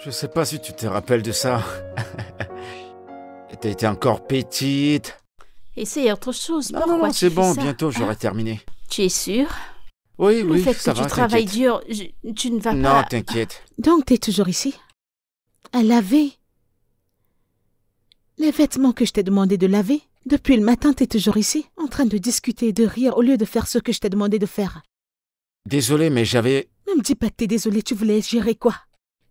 Je sais pas si tu te rappelles de ça. T'étais encore petite. Essaye autre chose. Non, Pourquoi non, tu c'est fais bon, ça? bientôt j'aurai terminé. Tu es sûr? Oui, Le oui, fait ça que va, tu travailles t'inquiète. dur, tu ne vas Non, pas... t'inquiète. Donc, t'es toujours ici? À laver? Les vêtements que je t'ai demandé de laver? Depuis le matin, t'es toujours ici, en train de discuter et de rire au lieu de faire ce que je t'ai demandé de faire. Désolé, mais j'avais... Ne me dis pas que t'es désolé, tu voulais gérer quoi?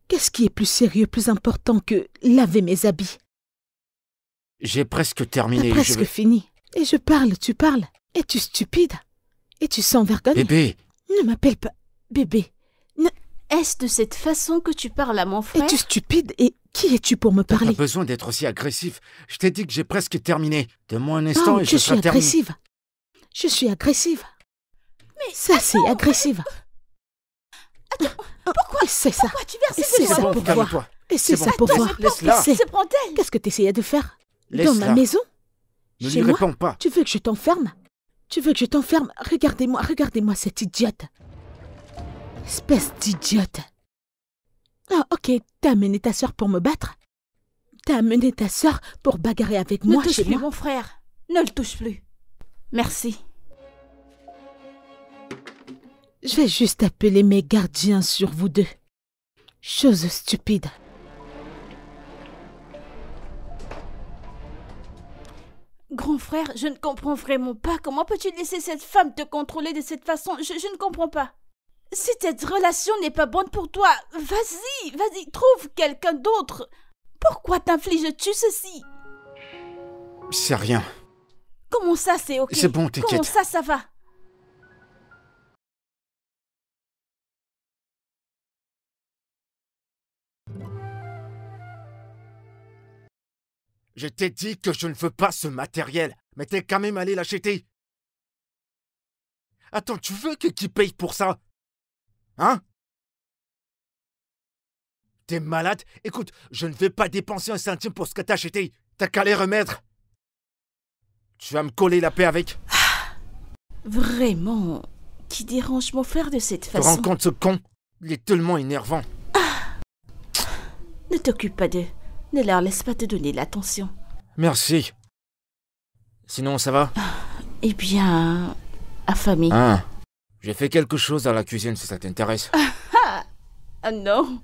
Qu'est-ce qui est plus sérieux, plus important que laver mes habits? J'ai presque T'as terminé. presque fini. Et je parle, tu parles. Es-tu stupide? Es-tu sans vergogne? Bébé, Ne m'appelle pas bébé. Est-ce de cette façon que tu parles à mon frère? Es-tu stupide? Et qui es-tu pour me t'as pas parler? besoin d'être aussi agressif. Je t'ai dit que j'ai presque terminé. Donne-moi un instant Oh, et je je suis serai terminé. agressive. Je suis agressive. Mais ça, c'est agressive. Pourquoi? Et c'est ça. Pourquoi tu verses Et des c'est C'est ça bon, pour voir. calme-toi. Et c'est C'est ça bon. pour voir. Laisse-la. C'est- Se prend-elle? Qu'est-ce que tu essayais de faire? Dans Laisse-la. ma maison? Ne Chez lui moi? réponds pas. Tu veux que je t'enferme? Tu veux que je t'enferme? Regardez-moi cette idiote. Espèce d'idiote. Ah, ok, t'as amené ta sœur pour me battre? T'as amené ta sœur pour bagarrer avec Ne moi touche chez plus moi? mon frère. Ne le touche plus. Merci. Je vais juste appeler mes gardiens sur vous deux. Chose stupide. Grand frère, je ne comprends vraiment pas. Comment peux-tu laisser cette femme te contrôler de cette façon? Je ne comprends pas. Si cette relation n'est pas bonne pour toi, vas-y, trouve quelqu'un d'autre. Pourquoi t'infliges-tu ceci? C'est rien. Comment ça, c'est ok? C'est bon, t'inquiète. Comment ça va? Je t'ai dit que je ne veux pas ce matériel, mais t'es quand même allé l'acheter. Attends, tu veux que qui paye pour ça? Hein? T'es malade? Écoute, je ne vais pas dépenser un centime pour ce que t'as acheté. T'as qu'à les remettre. Tu vas me coller la paix avec. Vraiment? Qui dérange mon frère de cette Tu te rends façon? compte ce con? Il est tellement énervant. Ne t'occupe pas d'eux. Ne leur laisse pas te donner l'attention. Merci. Sinon, ça va? Eh bien, affamé. Hein? J'ai fait quelque chose dans la cuisine si ça t'intéresse. Ah non,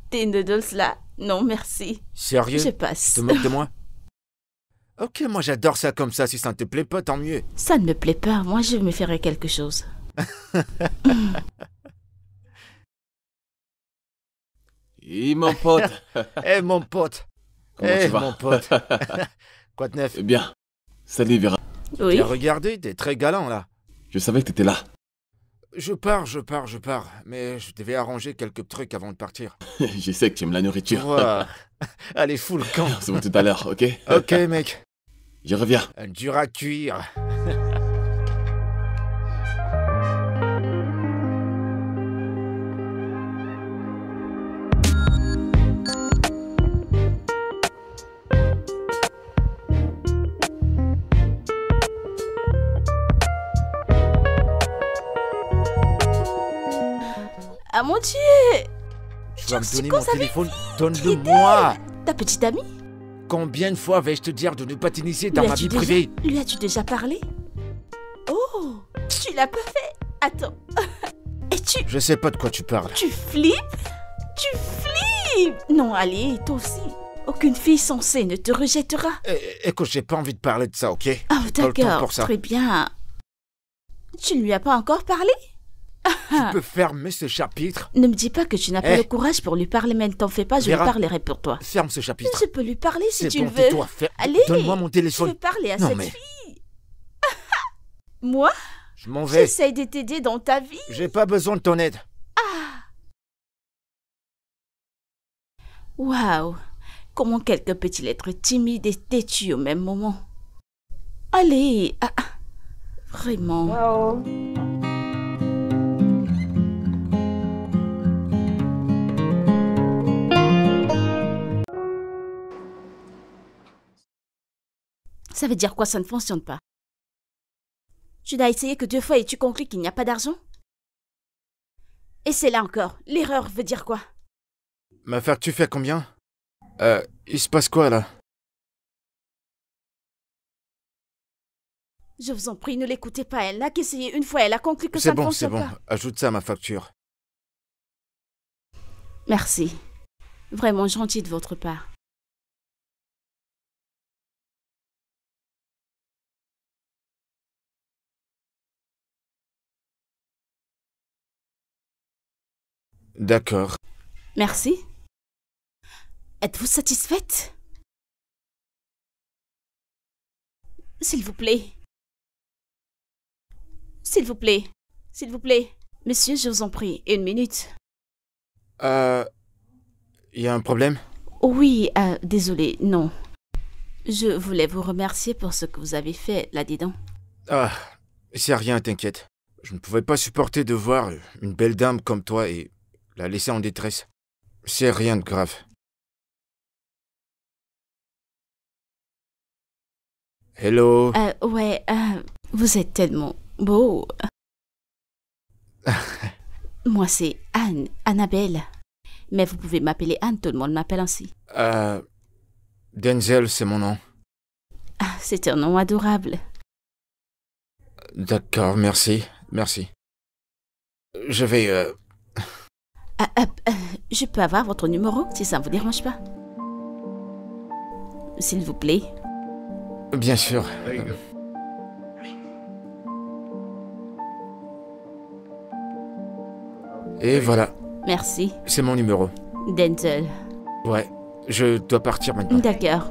tes noodles là, non merci. Sérieux? Je Tu passe. te moques de moi? Ok, moi j'adore ça comme ça. Si ça ne te plaît pas, tant mieux. Ça ne me plaît pas, moi je me ferai quelque chose. Et mon pote. Eh mon pote. Comment tu vas? Mon pote. Quoi de neuf? Eh bien. Salut Vera. Oui, T'as regardé? T'es très galant là. Je savais que t'étais là. Je pars. Mais je devais arranger quelques trucs avant de partir. Je sais que tu aimes la nourriture. Ouah. Allez, fous le camp. C'est bon tout à l'heure, ok? Ok mec. Je reviens. Un dur à cuire. ah mon Dieu, Tu vas me suis donner mon cause avec téléphone? qui Donne-le-moi. ta petite amie? Combien de fois vais-je te dire de ne pas t'initier dans Lui ma as-tu vie déjà- privée? Lui as-tu déjà parlé? Oh, tu l'as pas fait? Attends. Et Je sais pas de quoi tu parles. tu flippes? Tu flippes? Non, allez, toi aussi. Aucune fille censée ne te rejettera. Écoute, j'ai pas envie de parler de ça, ok? Oh, Pas le temps d'accord, pour ça. très bien. Tu ne lui as pas encore parlé? Tu peux fermer ce chapitre? Ne me dis pas que tu n'as pas Eh. le courage pour lui parler, mais ne t'en fais pas, je lui Vera. parlerai pour toi. Ferme ce chapitre. Je peux lui parler si C'est tu bon, le veux. tais-toi. Allez, Donne-moi mon je téléphone. veux parler à Non, cette mais- fille. Moi, Je m'en vais. j'essaye de t'aider dans ta vie. J'ai pas besoin de ton aide. Waouh, comment quelqu'un peut-il être timide et têtu au même moment? Allez, vraiment. Ça veut dire quoi, ça ne fonctionne pas? Tu n'as essayé que 2 fois et tu conclus qu'il n'y a pas d'argent? Et c'est là encore. L'erreur veut dire quoi? Ma facture fait combien? Il se passe quoi, là? Je vous en prie, ne l'écoutez pas. Elle n'a qu'essayé une fois. Elle a conclu que ça ne C'est fonctionne bon. pas. Ajoute ça à ma facture. Merci. Vraiment gentil de votre part. D'accord. Merci. Êtes-vous satisfaite? S'il vous plaît. S'il vous plaît. S'il vous plaît. Monsieur, je vous en prie, 1 minute. Il y a un problème? Oui, désolé, non. Je voulais vous remercier pour ce que vous avez fait là-dedans. Ah, c'est rien, t'inquiète. Je ne pouvais pas supporter de voir une belle dame comme toi et la laisser en détresse. C'est rien de grave. Hello. Ouais, vous êtes tellement beau. Moi, c'est Anne, Annabelle. Mais vous pouvez m'appeler Anne, tout le monde m'appelle ainsi. Denzel, c'est mon nom. Ah, c'est un nom adorable. D'accord, merci. Merci. Je vais... Je peux avoir votre numéro, si ça ne vous dérange pas? S'il vous plaît. Bien sûr. Et voilà, Merci. c'est mon numéro. Denzel. Ouais, je dois partir maintenant. D'accord.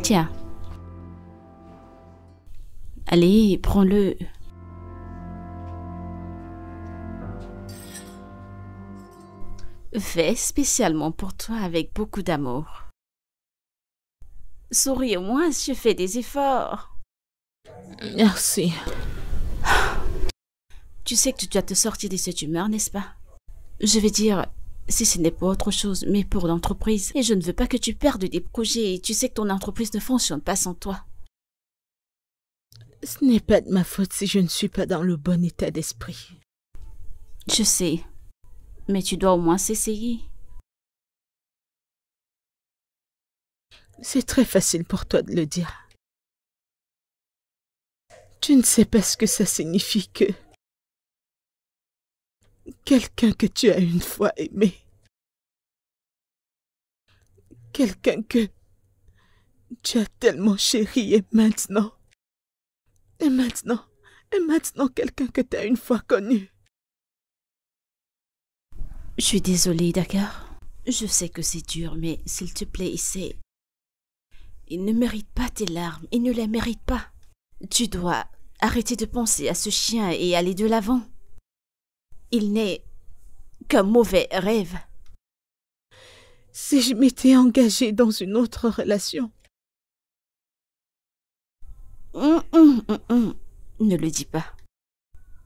Tiens. Allez, prends-le. Fait spécialement pour toi avec beaucoup d'amour. Souris au moins, je fais des efforts. Merci. Tu sais que tu dois te sortir de cette humeur, n'est-ce pas? Je veux dire, si ce n'est pas autre chose, mais pour l'entreprise. Et je ne veux pas que tu perdes des projets. Et tu sais que ton entreprise ne fonctionne pas sans toi. Ce n'est pas de ma faute si je ne suis pas dans le bon état d'esprit. Je sais. Mais tu dois au moins s'essayer. C'est très facile pour toi de le dire. Tu ne sais pas ce que ça signifie que... quelqu'un que tu as une fois aimé. Quelqu'un que tu as tellement chéri et maintenant... Et maintenant quelqu'un que tu as une fois connu. Je suis désolée, d'accord? Je sais que c'est dur, mais s'il te plaît, essaie. Il ne mérite pas tes larmes, il ne les mérite pas. Tu dois arrêter de penser à ce chien et aller de l'avant. Il n'est qu'un mauvais rêve. Si je m'étais engagée dans une autre relation... Ne le dis pas.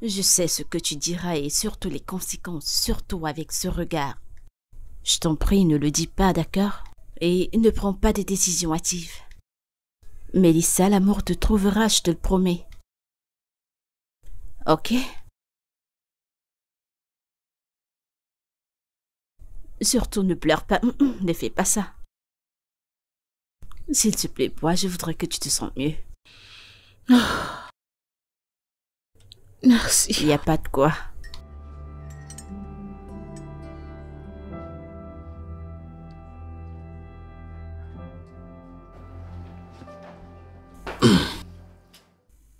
Je sais ce que tu diras et surtout les conséquences, surtout avec ce regard. Je t'en prie, ne le dis pas, d'accord? Et ne prends pas des décisions hâtives. Mélissa, l'amour te trouvera, je te le promets. Ok? Surtout ne pleure pas, ne fais pas ça. S'il te plaît, moi, je voudrais que tu te sentes mieux. Oh. Merci. Il n'y a pas de quoi.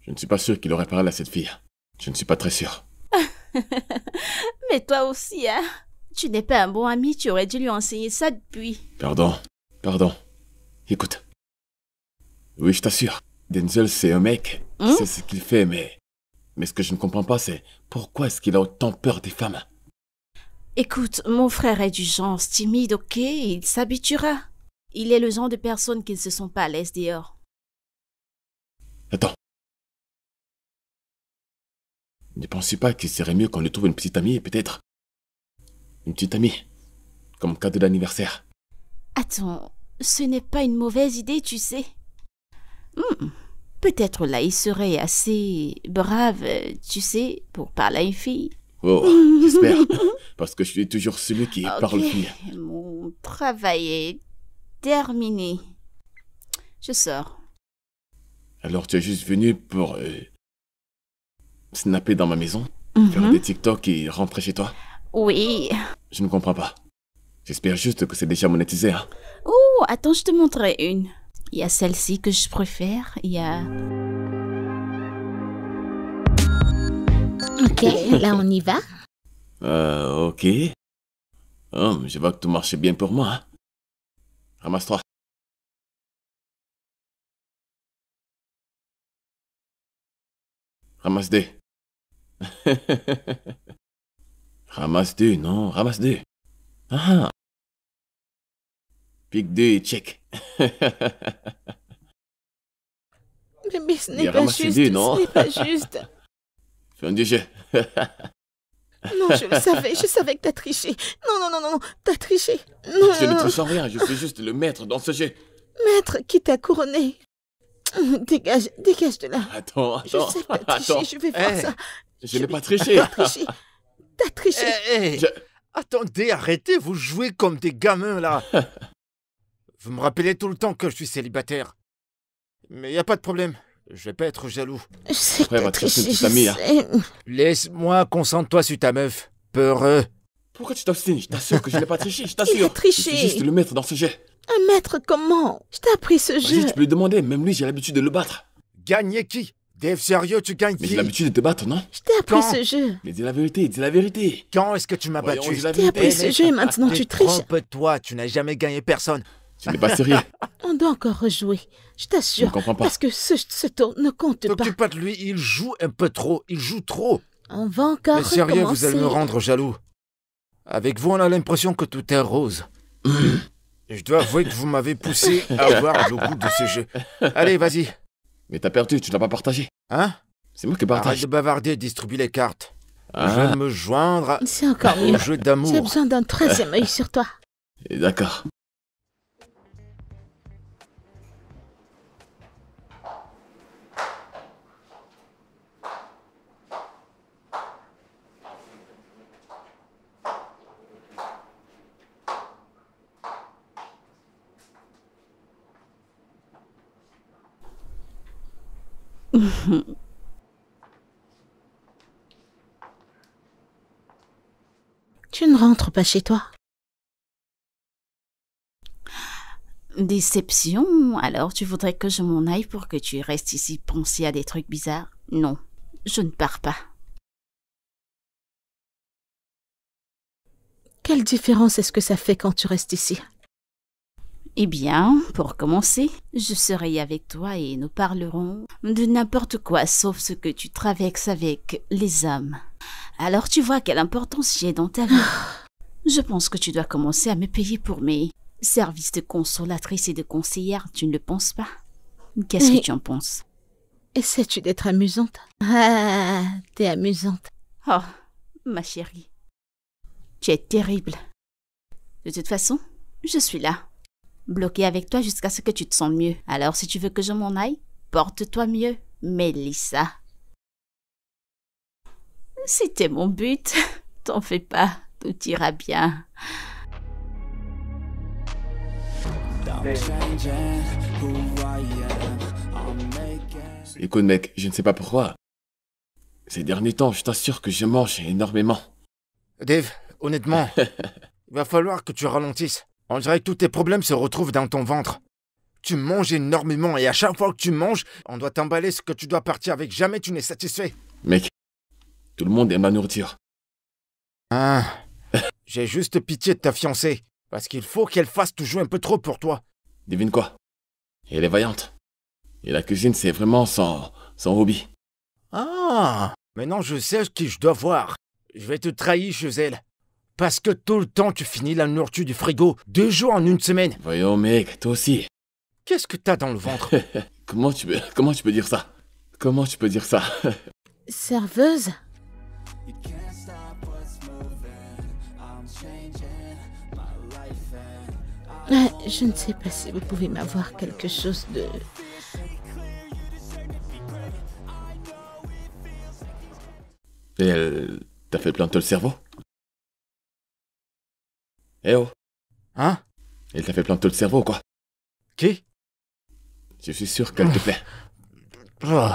Je ne suis pas sûr qu'il aurait parlé à cette fille. Je ne suis pas très sûr. Mais toi aussi, hein? Tu n'es pas un bon ami, tu aurais dû lui enseigner ça depuis. Pardon. Écoute. Oui, je t'assure. Denzel, c'est un mec. Il sait ce qu'il fait, mais... Mais ce que je ne comprends pas, c'est pourquoi est-ce qu'il a autant peur des femmes? Écoute, mon frère est du genre timide, ok? Il s'habituera. Il est le genre de personne qui ne se sent pas à l'aise dehors. Attends. Ne pensez pas qu'il serait mieux qu'on lui trouve une petite amie, peut-être? Une petite amie, comme cadeau d'anniversaire. Attends, ce n'est pas une mauvaise idée, tu sais. Peut-être là, il serait assez brave, tu sais, pour parler à une fille. Oh, j'espère. Parce que je suis toujours celui qui parle fille. Mon travail est terminé. Je sors. Alors tu es juste venu pour snapper dans ma maison, faire des TikTok et rentrer chez toi? Oui. Je ne comprends pas. J'espère juste que c'est déjà monétisé, hein. Oh, attends, je te montrerai une. Il y a celle-ci que je préfère. Il y a... Ok, là on y va. Ok. Oh, je vois que tout marche bien pour moi, hein. Ramasse-toi. Ramasse deux. Ramasse deux, non, ramasse deux. Ah. Pique deux et check. Mais ce Il n'est a pas ramassé juste, deux, non? ce n'est pas juste. Fin du jeu. Non, je le savais, je savais que t'as triché. Non, t'as triché. Non, Je ne triche en rien, je suis juste le maître dans ce jeu. Maître qui t'a couronné. Dégage de là. Attends. Je sais que t'as triché, je vais voir ça. Je n'ai pas triché. T'as triché. Je- Attendez, arrêtez, vous jouez comme des gamins, là. Vous me rappelez tout le temps que je suis célibataire. Mais y a pas de problème, je vais pas être jaloux. Je sais que Après, t'as va te chercher triché, une petite amie, hein. sais. Laisse-moi, concentre-toi sur ta meuf. Peureux. Pourquoi tu t'obstines? Je t'assure que je n'ai pas triché, je Il a t'assure. triché. Je suis juste le maître dans ce jeu. Un maître comment? Je t'ai appris ce Vas-y, jeu. tu peux lui demander, même lui, j'ai l'habitude de le battre. Gagner qui? Dave, sérieux, tu gagnes Mais qui? j'ai l'habitude de te battre, non? Je t'ai appris Quand ce jeu. Mais dis la vérité, dis la vérité. Quand est-ce que tu m'as Voyons, battu? dis la Je t'ai appris vérité. ce jeu et maintenant tu triches. Trompe-toi, tu n'as jamais gagné personne. Tu n'es pas sérieux. On doit encore rejouer. Je Je ne t'assure. comprends pas. Parce que ce tour ne compte pas. T'occupe pas de lui, il joue un peu trop, il joue trop. On va encore Mais sérieux, vous recommencer. allez me rendre jaloux. Avec vous, on a l'impression que tout est rose. Et je dois avouer que vous m'avez poussé à avoir le goût de ce jeu. Allez, vas-y. Mais t'as perdu, tu n'as pas partagé. Hein? C'est moi qui Arrête partage. de bavarder, distribue les cartes. Je Ah, vais me joindre C'est encore au mieux. jeu J'ai d'amour. besoin d'un 13e œil sur toi. d'accord. Tu ne rentres pas chez toi. Déception? Alors tu voudrais que je m'en aille pour que tu restes ici penser à des trucs bizarres? Non, je ne pars pas. Quelle différence est-ce que ça fait quand tu restes ici? Eh bien, pour commencer, je serai avec toi et nous parlerons de n'importe quoi sauf ce que tu traverses avec les hommes. Alors tu vois quelle importance j'ai dans ta vie. Je pense que tu dois commencer à me payer pour mes services de consolatrice et de conseillère, tu ne le penses pas? Qu'est-ce que tu en penses? Essaies-tu d'être amusante? Ah, t'es amusante. Oh, ma chérie, tu es terrible. De toute façon, je suis là, bloquée avec toi jusqu'à ce que tu te sentes mieux. Alors si tu veux que je m'en aille, porte-toi mieux, Mélissa. C'était mon but. T'en fais pas, tout ira bien. Écoute, mec, je ne sais pas pourquoi. Ces derniers temps, je t'assure que je mange énormément. Dave, honnêtement, il va falloir que tu ralentisses. On dirait que tous tes problèmes se retrouvent dans ton ventre. Tu manges énormément et à chaque fois que tu manges, on doit t'emballer ce que tu dois partir avec. Jamais tu n'es satisfait. Mec, tout le monde aime la nourriture. Ah, j'ai juste pitié de ta fiancée. Parce qu'il faut qu'elle fasse toujours un peu trop pour toi. Devine quoi? Elle est vaillante. Et la cuisine, c'est vraiment son hobby. Ah, Maintenant, je sais qui je dois voir. Je vais te trahir chez elle. Parce que tout le temps, tu finis la nourriture du frigo 2 jours en 1 semaine. Voyons, mec, toi aussi. Qu'est-ce que t'as dans le ventre? Comment tu peux dire ça? Comment tu peux dire ça? Serveuse? Je ne sais pas si vous pouvez m'avoir quelque chose de... Et elle t'a fait planter le cerveau? Eh oh, Hein? elle t'a fait planter le cerveau, quoi? Qui? Je suis sûr qu'elle te plaît. Oh.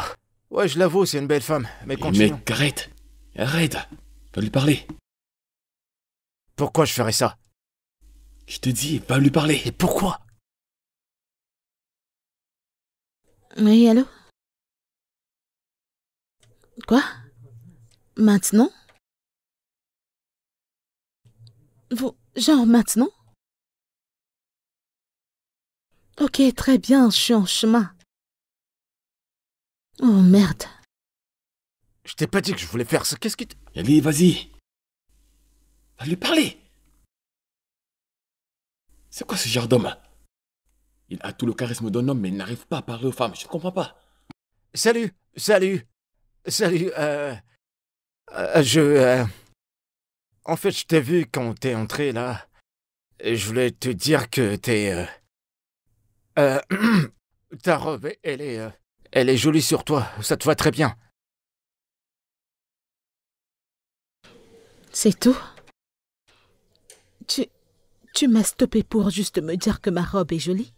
Ouais, je l'avoue, c'est une belle femme. Mais continue. Mec, arrête! Arrête! Va lui parler. Pourquoi je ferais ça? Je te dis, va lui parler. Et pourquoi? Oui, allô? Quoi? Maintenant? Vous... Genre maintenant? Ok, très bien, je suis en chemin. Oh merde. Je t'ai pas dit que je voulais faire ça. Qu'est-ce que... Allez, vas-y. Va lui parler. C'est quoi ce genre d'homme? Il a tout le charisme d'un homme, mais il n'arrive pas à parler aux femmes. Je ne comprends pas. Salut. En fait, je t'ai vu quand t'es entré, là. Et je voulais te dire que ta robe, elle est jolie sur toi. Ça te va très bien. C'est tout? Tu m'as stoppé pour juste me dire que ma robe est jolie?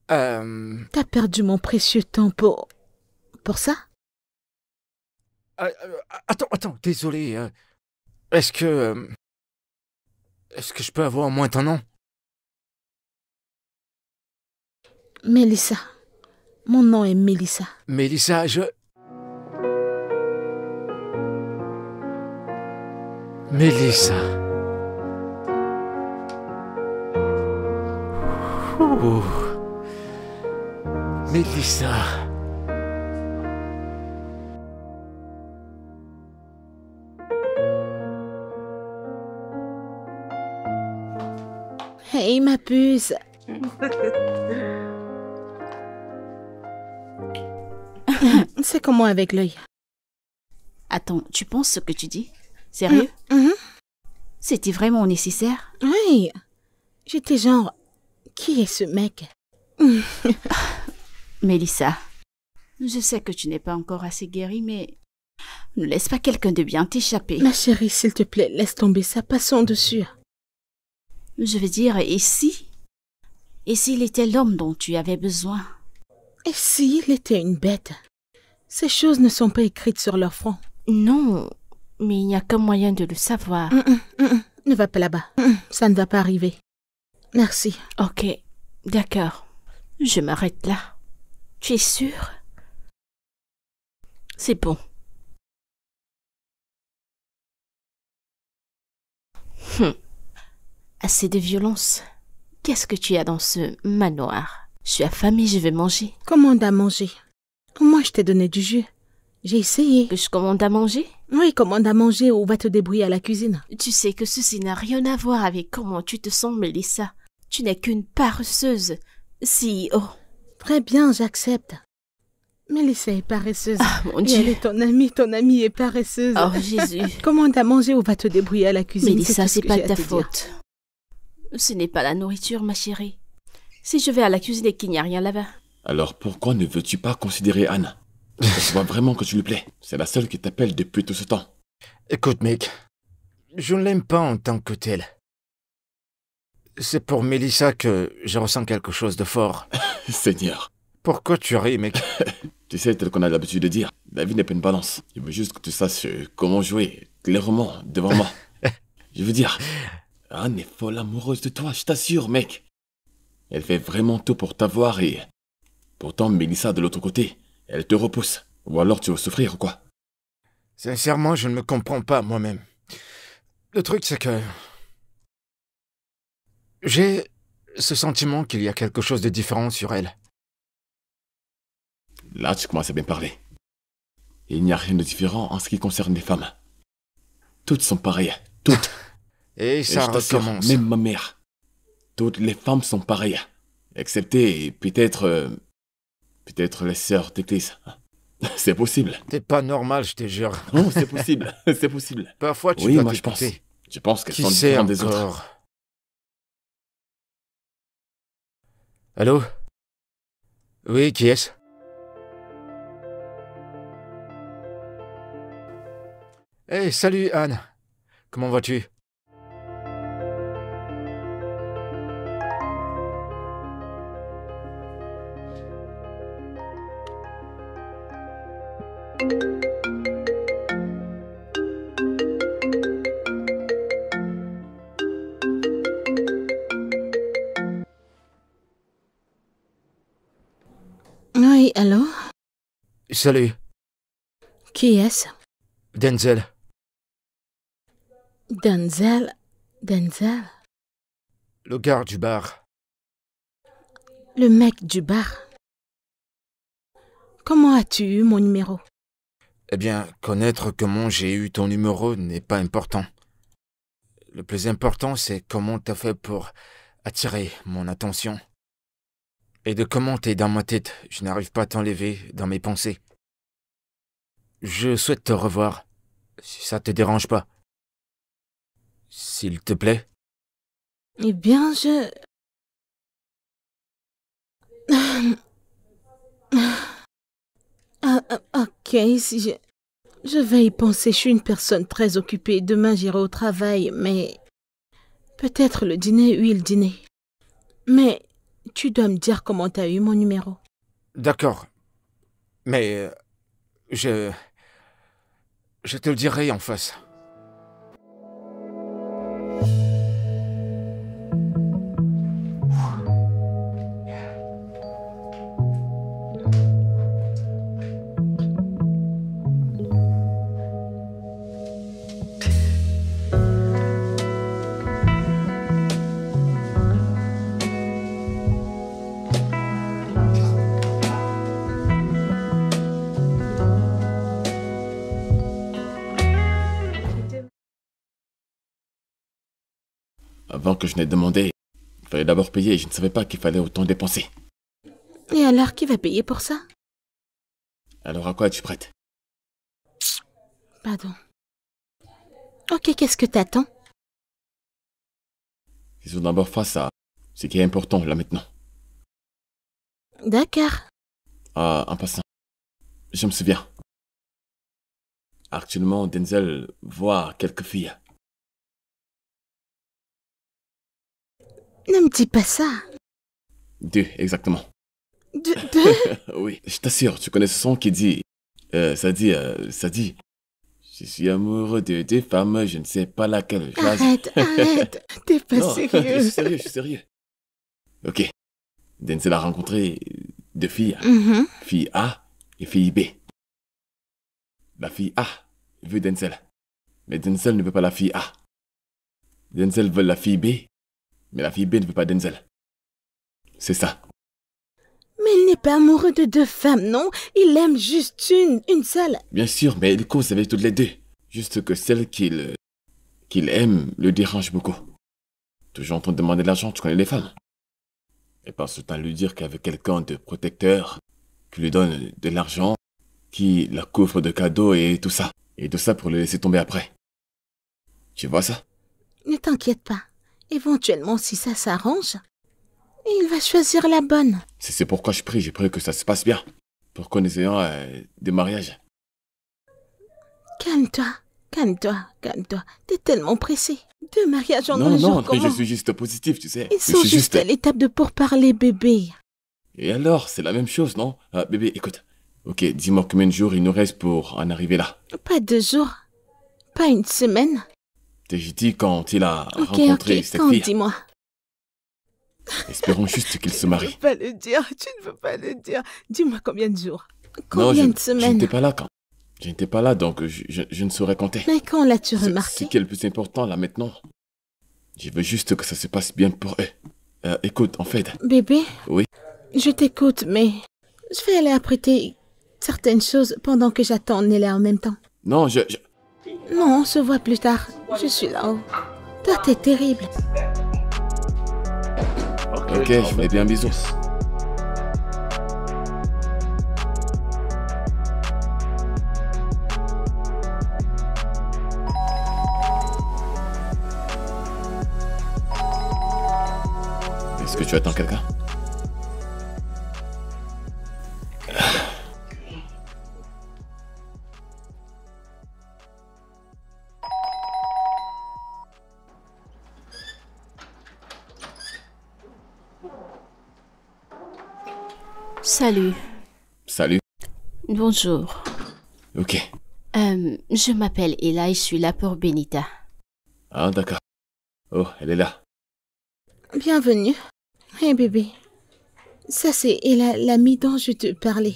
T'as perdu mon précieux temps pour ça? Attends, désolé. Est-ce que je peux avoir au moins ton nom? Mélissa. Mon nom est Mélissa. Mélissa, Mélissa. Ouh. Mélissa. Hey, ma puce. C'est comment avec l'œil? Attends, tu penses ce que tu dis? Sérieux? C'était vraiment nécessaire? Oui. J'étais genre... Qui est ce mec? Mélissa, je sais que tu n'es pas encore assez guérie, mais ne laisse pas quelqu'un de bien t'échapper. Ma chérie, s'il te plaît, laisse tomber ça, passons dessus. Je veux dire, et si? Et s'il était l'homme dont tu avais besoin? Et s'il était une bête? Ces choses ne sont pas écrites sur leur front. Non, mais il n'y a qu'un moyen de le savoir. Ne va pas là-bas. Ça ne va pas arriver. Merci. Ok, d'accord. Je m'arrête là. Tu es sûre? C'est bon. Assez de violence. Qu'est-ce que tu as dans ce manoir? Je suis affamée, je vais manger. Commande à manger. Moi, je t'ai donné du jus. J'ai essayé. Que je commande à manger? Oui, commande à manger ou va te débrouiller à la cuisine. Tu sais que ceci n'a rien à voir avec comment tu te sens, Mélissa. Tu n'es qu'une paresseuse. Si, oh. Très bien, j'accepte. Mélissa est paresseuse. Ah, mon Et Dieu. elle est ton amie est paresseuse. Oh, Jésus. Commande à manger ou va te débrouiller à la cuisine. Mélissa, tout ce c'est que pas j'ai de à ta te dire. faute. Ce n'est pas la nourriture, ma chérie. Si je vais à la cuisine et qu'il n'y a rien là-bas. Alors pourquoi ne veux-tu pas considérer Anne? Ça se voit vraiment que tu lui plais. C'est la seule qui t'appelle depuis tout ce temps. Écoute, mec. Je ne l'aime pas en tant que telle. C'est pour Mélissa que je ressens quelque chose de fort. Seigneur. Pourquoi tu ris, mec? Tu sais, tel qu'on a l'habitude de dire, la vie n'est pas une balance. Je veux juste que tu saches comment jouer clairement devant moi. Je veux dire, Anne est folle amoureuse de toi, je t'assure, mec. Elle fait vraiment tout pour t'avoir et... Pourtant, Mélissa, de l'autre côté, elle te repousse. Ou alors tu vas souffrir ou quoi? Sincèrement, je ne me comprends pas moi-même. Le truc, c'est que... j'ai ce sentiment qu'il y a quelque chose de différent sur elle. Là, tu commences à bien parler. Il n'y a rien de différent en ce qui concerne les femmes. Toutes sont pareilles. Toutes. Et Et ça je t'assure, recommence. même ma mère. Toutes les femmes sont pareilles. Excepté peut-être... peut-être les sœurs d'église. C'est possible. T'es pas normal, je te jure. Non, c'est possible. C'est possible. Parfois, tu Oui, dois moi je pense. t'écouter. Je pense qu'elles Qui sont sait différentes des autres. encore? Allô? Oui, qui est-ce? Hey, salut Anne. Comment vas-tu? Oui, allô? Salut, Qui est-ce? Denzel. Denzel? Denzel? Le gars du bar. Le mec du bar? Comment as-tu eu mon numéro? Eh bien, connaître comment j'ai eu ton numéro n'est pas important. Le plus important, c'est comment t'as fait pour attirer mon attention. Et de comment t'es dans ma tête. Je n'arrive pas à t'enlever dans mes pensées. Je souhaite te revoir, si ça te dérange pas. S'il te plaît. Eh bien, ok, si je vais y penser. Je suis une personne très occupée. Demain, j'irai au travail, mais... Peut-être le dîner, oui, le dîner. Mais tu dois me dire comment t'as eu mon numéro. D'accord. Mais je te le dirai en face. Avant que je n'ai demandé, il fallait d'abord payer et je ne savais pas qu'il fallait autant dépenser. Et alors, qui va payer pour ça? Alors à quoi es-tu prête? Pardon. Ok, qu'est-ce que t'attends? Faisons d'abord face à ce qui est important là maintenant. D'accord. Ah, en passant, je me souviens. Actuellement, Denzel voit quelques filles. Ne me dis pas ça. 2, exactement. Deux? Oui, je t'assure, tu connais ce son qui dit... ça dit... Je suis amoureux de 2 femmes, je ne sais pas laquelle. Arrête. T'es pas Non, sérieux. je suis sérieux. Ok. Denzel a rencontré 2 filles. Mhm. Fille A et fille B. La fille A veut Denzel. Mais Denzel ne veut pas la fille A. Denzel veut la fille B. Mais la fille B ne veut pas Denzel. C'est ça. Mais il n'est pas amoureux de 2 femmes, non? Il aime juste une seule. Bien sûr, mais il cause avec toutes les 2. Juste que celle qu'il aime le dérange beaucoup. Toujours en train de demander de l'argent, tu connais les femmes. Et passe le temps à lui dire qu'avec quelqu'un de protecteur, qui lui donne de l'argent, qui la couvre de cadeaux et tout ça. Et tout ça pour le laisser tomber après. Tu vois ça? Ne t'inquiète pas. Éventuellement, si ça s'arrange, il va choisir la bonne. C'est pourquoi j'ai pris que ça se passe bien. Pour qu'on ait des mariages. Calme-toi. T'es tellement pressé. 2 mariages en un Non, jour, mais comment? je suis juste positif, tu sais. Ils Je sont suis juste à l'étape de pourparler, bébé. Et alors, c'est la même chose, non? Bébé, écoute. Ok, dis-moi combien de jours il nous reste pour en arriver là. Pas 2 jours. Pas une semaine. J'ai dit quand il a Ok, rencontré cette quand, fille. dis-moi. Espérons juste qu'il se Tu ne marie. peux pas le dire, tu ne peux pas le dire. Dis-moi combien de jours? Non, Combien de je semaines? n'étais pas là quand. Je n'étais pas là, donc je ne saurais compter. Mais quand l'as-tu Ce remarqué? qui est le plus important là maintenant. Je veux juste que ça se passe bien pour eux. Écoute, en fait. Bébé? Oui. Je t'écoute, mais je vais aller apprêter certaines choses pendant que j'attends Nella en même temps. Non, Non, on se voit plus tard. Je suis là-haut. Toi, t'es terrible. Ok, je mets bien bisous. Est-ce que tu attends quelqu'un? Salut. Salut. Bonjour. Ok. Je m'appelle Ella et je suis là pour Benita. Ah, d'accord. Oh, elle est là. Bienvenue. Hey bébé. Ça c'est Ella, l'amie dont je te parlais.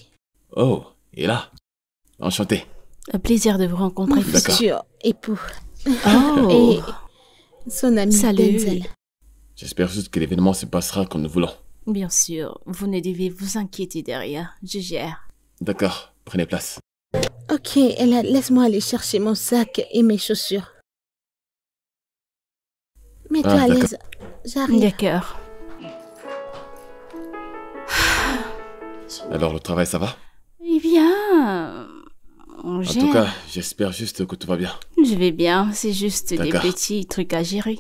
Oh, elle est là. Enchanté. Un plaisir de vous rencontrer. Mon D'accord. futur époux. Oh. Et son ami Salut. Denzel. J'espère juste que l'événement se passera comme nous voulons. Bien sûr, vous ne devez vous inquiéter de rien. Je gère. D'accord, prenez place. Ok, Ella, laisse-moi aller chercher mon sac et mes chaussures. Mets-toi Ah, à d'accord. l'aise. J'arrive. D'accord. Alors, le travail, ça va? Eh bien, on En gère. tout cas, j'espère juste que tout va bien. Je vais bien, c'est juste des D'accord. petits trucs à gérer.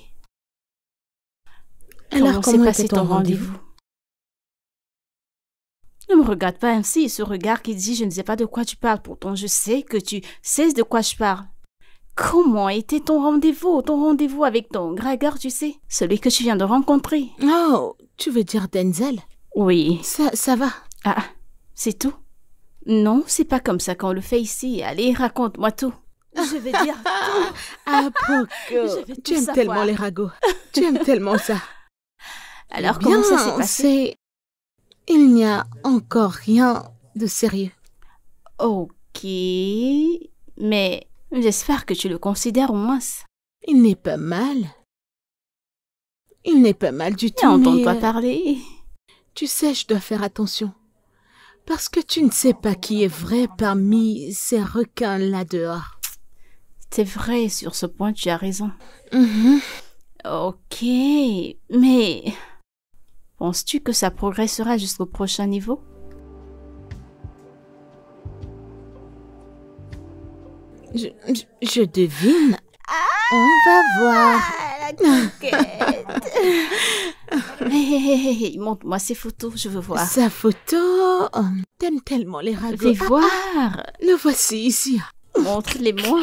Alors, s'est comment passé était ton ton rendez-vous? rendez-vous? Ne me regarde pas ainsi, ce regard qui dit je ne sais pas de quoi tu parles, pourtant je sais que tu sais de quoi je parle. Comment était ton rendez-vous avec ton dragueur, tu sais, celui que tu viens de rencontrer? Oh, tu veux dire Denzel? Oui. Ça va. Ah, c'est tout? Non, c'est pas comme ça qu'on le fait ici. Allez, raconte-moi tout. Je vais dire tout. Ah, Je Poco, vais tout tu aimes savoir. tellement les ragots. Tu aimes tellement ça. Alors, Bien, comment ça s'est passé? Il n'y a encore rien de sérieux. Ok, mais j'espère que tu le considères au moins. Il n'est pas mal. Il n'est pas mal du Et tout, entends-toi mais parler. tu sais, je dois faire attention. Parce que tu ne sais pas qui est vrai parmi ces requins là dehors. C'est vrai, sur ce point, tu as raison. Mhm. Ok, mais penses-tu que ça progressera jusqu'au prochain niveau? Je devine. On va voir. La coquette. Hey, montre-moi ces photos, je veux voir. Sa photo. Oh, t'aimes tellement les ragots. Fais voir. Le voici ici. Montre-les-moi.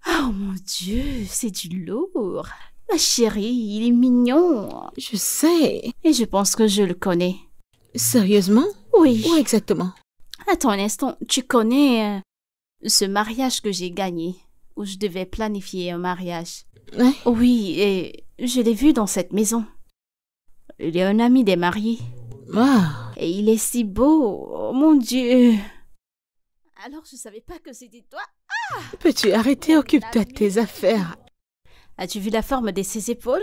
Oh mon Dieu, c'est du lourd. Ma chérie, il est mignon. Je sais. Et je pense que je le connais. Sérieusement? Oui. Où exactement? Attends un instant, tu connais ce mariage que j'ai gagné, où je devais planifier un mariage. Ouais. Oui, et je l'ai vu dans cette maison. Il est un ami des mariés. Ah. Et il est si beau, oh mon Dieu. Alors je savais pas que c'était toi. Peux-tu arrêter? Occupe-toi de tes affaires. As-tu vu la forme de ses épaules?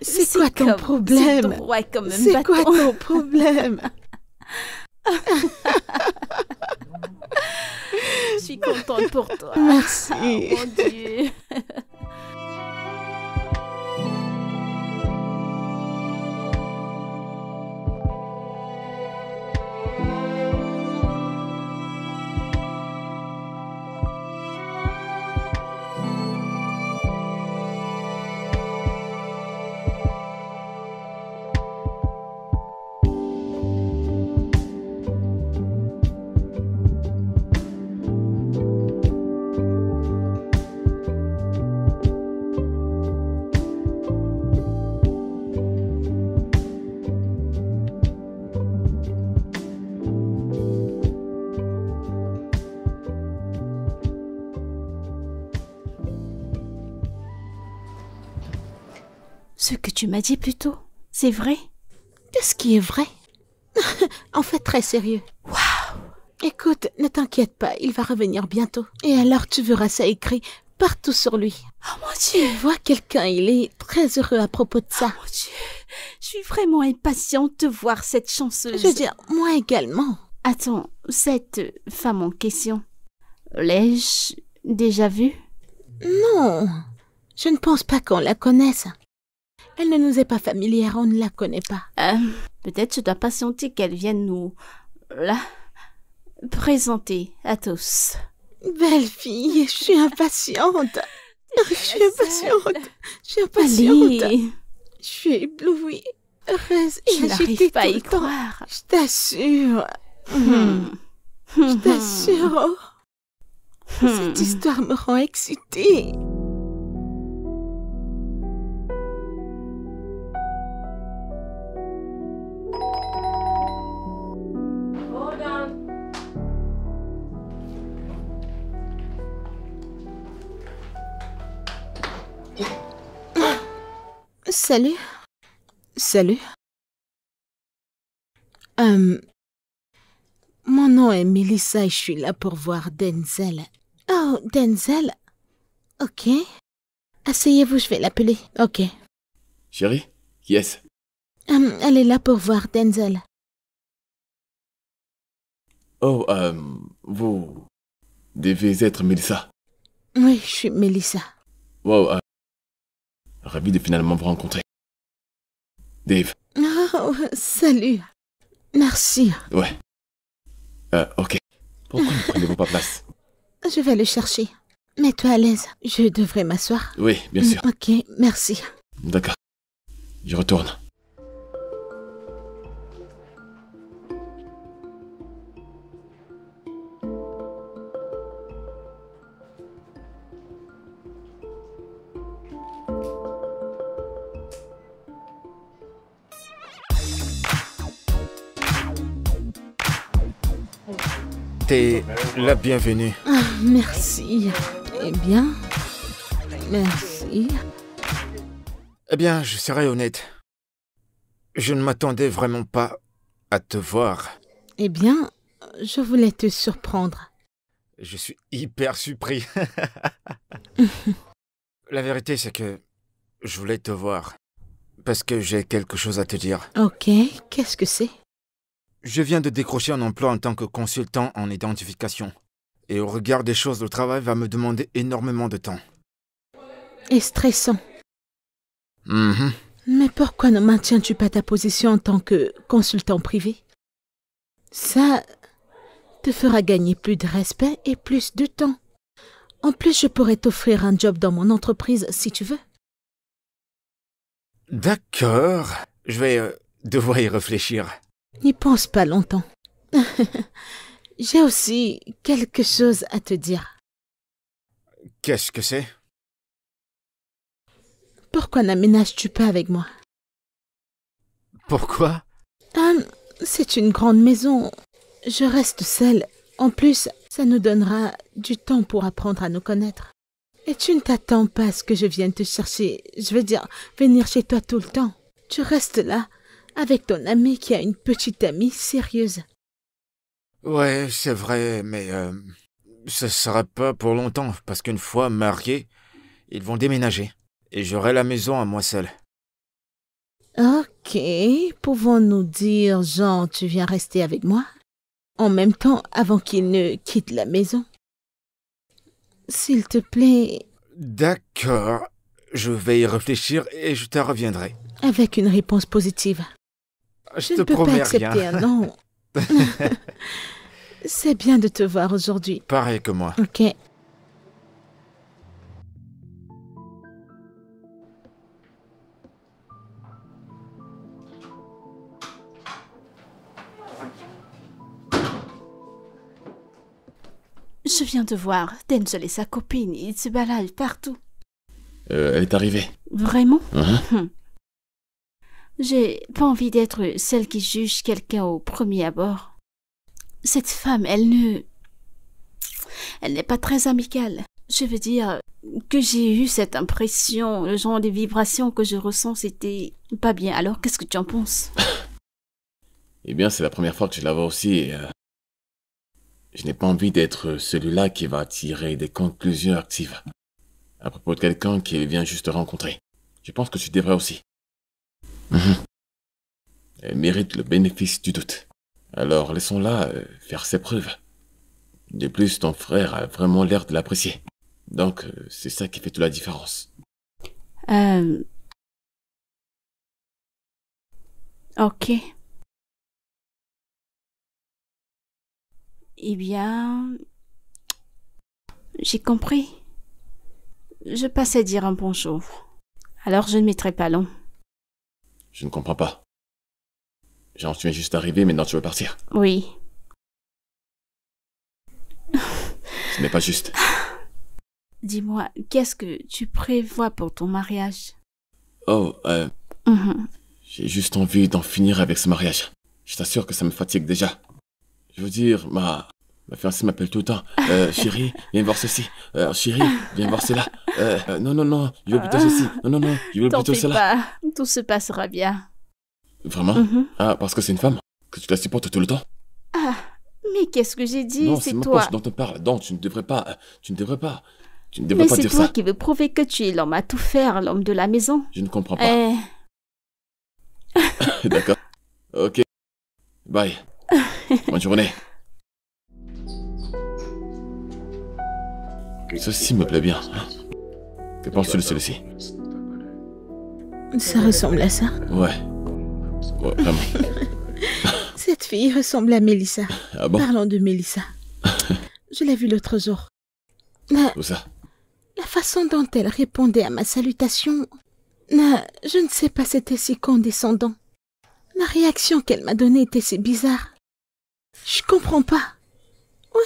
C'est quoi ton C'est problème? droit comme un C'est quoi bâton. ton problème? Je suis contente pour toi. Merci. Oh mon Dieu. Ce que tu m'as dit plus tôt, c'est vrai? Qu'est-ce qui est vrai? En fait, très sérieux. Waouh! Écoute, ne t'inquiète pas, il va revenir bientôt. Et alors tu verras ça écrit partout sur lui. Oh mon Tu Dieu. vois quelqu'un, il est très heureux à propos de ça. Oh mon Dieu. Je suis vraiment impatiente de voir cette chanceuse. Je veux dire, moi également. Attends, cette femme en question, l'ai-je déjà vue? Non, je ne pense pas qu'on la connaisse. Elle ne nous est pas familière, on ne la connaît pas. Peut-être je dois patienter qu'elle vienne nous la présenter à tous. Belle fille, je suis impatiente. Je suis impatiente. Allez, Je suis éblouie, heureuse je et agitée n'arrive pas à tout y le temps. croire. Je t'assure. Je t'assure. Cette histoire me rend excitée. Salut. Salut. Mon nom est Melissa et je suis là pour voir Denzel. Oh, Denzel? Ok. Asseyez-vous, je vais l'appeler. Ok. Chérie, qui est-ce? Elle est là pour voir Denzel. Oh, vous devez être Melissa. Oui, je suis Melissa. Wow, ravi de finalement vous rencontrer. Dave. Oh, salut. Merci. Ouais. Ok. Pourquoi ne prenez-vous pas place? Je vais le chercher. Mets-toi à l'aise. Je devrais m'asseoir. Oui, bien sûr. Ok, merci. D'accord. Je retourne. T'es la bienvenue. Ah, merci. Eh bien, merci. Eh bien, je serai honnête. Je ne m'attendais vraiment pas à te voir. Eh bien, je voulais te surprendre. Je suis hyper surpris. La vérité, c'est que je voulais te voir. Parce que j'ai quelque chose à te dire. Ok, qu'est-ce que c'est? Je viens de décrocher un emploi en tant que consultant en identification. Et au regard des choses, le travail va me demander énormément de temps. Et stressant. Mhm. Mais pourquoi ne maintiens-tu pas ta position en tant que consultant privé? Ça te fera gagner plus de respect et plus de temps. En plus, je pourrais t'offrir un job dans mon entreprise si tu veux. D'accord. Je vais devoir y réfléchir. N'y pense pas longtemps. J'ai aussi quelque chose à te dire. Qu'est-ce que c'est? Pourquoi n'aménages-tu pas avec moi? Pourquoi? C'est une grande maison. Je reste seule. En plus, ça nous donnera du temps pour apprendre à nous connaître. Et tu ne t'attends pas à ce que je vienne te chercher. Je veux dire, venir chez toi tout le temps. Tu restes là, avec ton ami qui a une petite amie sérieuse. Ouais, c'est vrai, mais ce sera pas pour longtemps, parce qu'une fois mariés, ils vont déménager, et j'aurai la maison à moi seul. Ok, pouvons-nous dire, Jean, tu viens rester avec moi? En même temps, avant qu'il ne quitte la maison. S'il te plaît, D'accord, je vais y réfléchir et je te reviendrai. avec une réponse positive. Je Je te ne peux pas promets accepter rien. un non. C'est bien de te voir aujourd'hui. Pareil que moi. Ok. Je viens de voir Denzel et sa copine, ils se baladent partout. Elle est arrivée. Vraiment? Mhm. J'ai pas envie d'être celle qui juge quelqu'un au premier abord. Cette femme, elle n'est pas très amicale. Je veux dire que j'ai eu cette impression, le genre de vibrations que je ressens, c'était pas bien. Alors, qu'est-ce que tu en penses? Eh bien, c'est la première fois que je la vois aussi et je n'ai pas envie d'être celui-là qui va tirer des conclusions actives à propos de quelqu'un qui vient juste te rencontrer. Je pense que tu devrais aussi. Elle mérite le bénéfice du doute. Alors laissons-la faire ses preuves. De plus, ton frère a vraiment l'air de l'apprécier. Donc, c'est ça qui fait toute la différence. Ok. Eh bien... J'ai compris. Je passais dire un bonjour. Alors je ne mettrai pas long. Je ne comprends pas. Genre, tu viens juste d'arriver, maintenant tu veux partir. Oui. Ce n'est pas juste. Dis-moi, qu'est-ce que tu prévois pour ton mariage? Oh, Mhm. j'ai juste envie d'en finir avec ce mariage. Je t'assure que ça me fatigue déjà. Je veux dire, ma fiancée m'appelle tout le temps. Chérie, viens voir ceci. Chérie, viens voir cela. Non, je veux plutôt ceci. Non, je veux T'en plutôt fais cela. pas, tout se passera bien. Vraiment? Mhm. Ah, parce que c'est une femme? Que tu la supportes tout le temps? Ah, mais qu'est-ce que j'ai dit? Non, C'est ma toi. poche dont on parle. Donc, tu ne devrais pas Mais c'est dire toi ça. qui veux prouver que tu es l'homme à tout faire, l'homme de la maison. Je ne comprends pas. Eh, D'accord. Ok. Bye. Bonne journée. Ceci me plaît bien. Hein. Que penses-tu de celui-ci? Ça ressemble à ça. Ouais. Ouais, vraiment. Cette fille ressemble à Mélissa. Ah bon? Parlons de Mélissa. Je l'ai vue l'autre jour. La Où ça? façon dont elle répondait à ma salutation... je ne sais pas, c'était si condescendant. La réaction qu'elle m'a donnée était si bizarre. Je comprends pas.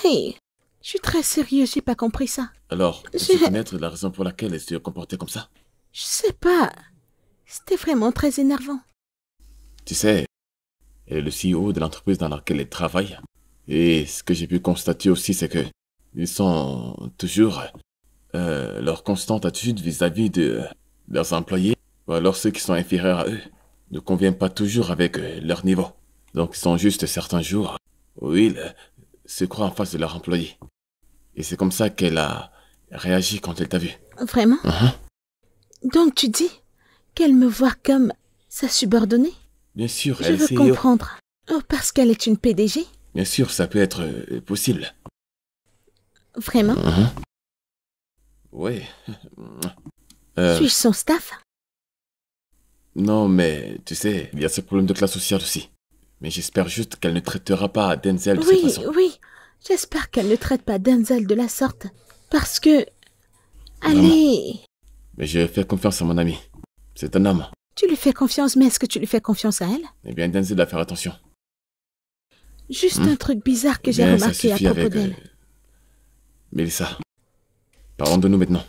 Oui, je suis très sérieux, j'ai pas compris ça. Alors, peux-tu connaître la raison pour laquelle elle s'est comportée comme ça? Je sais pas. C'était vraiment très énervant. Tu sais, elle est le CEO de l'entreprise dans laquelle elle travaille. Et ce que j'ai pu constater aussi, c'est que ils sont toujours leur constante attitude vis-à-vis de leurs employés, ou alors ceux qui sont inférieurs à eux, ne convient pas toujours avec leur niveau. Donc, ils sont juste certains jours où ils se croient en face de leurs employés. Et c'est comme ça qu'elle a réagi quand elle t'a vu. Vraiment? Donc tu dis qu'elle me voit comme sa subordonnée? Bien sûr, Je elle veux est CEO. comprendre. Oh, parce qu'elle est une PDG? Bien sûr, ça peut être possible. Vraiment? Oui. Suis-je son staff? Non, mais tu sais, il y a ce problème de classe sociale aussi. Mais j'espère juste qu'elle ne traitera pas Denzel de cette Oui, façon. oui. J'espère qu'elle ne traite pas Denzel de la sorte. Parce que... Allez... Mais je fais confiance à mon ami. C'est un homme. Tu lui fais confiance, mais est-ce que tu lui fais confiance à elle? Eh bien, Denzel doit faire attention. Juste un truc bizarre que j'ai Bien, ça remarqué à suffit propos avec, d'elle. Mélissa. Parlons de nous maintenant.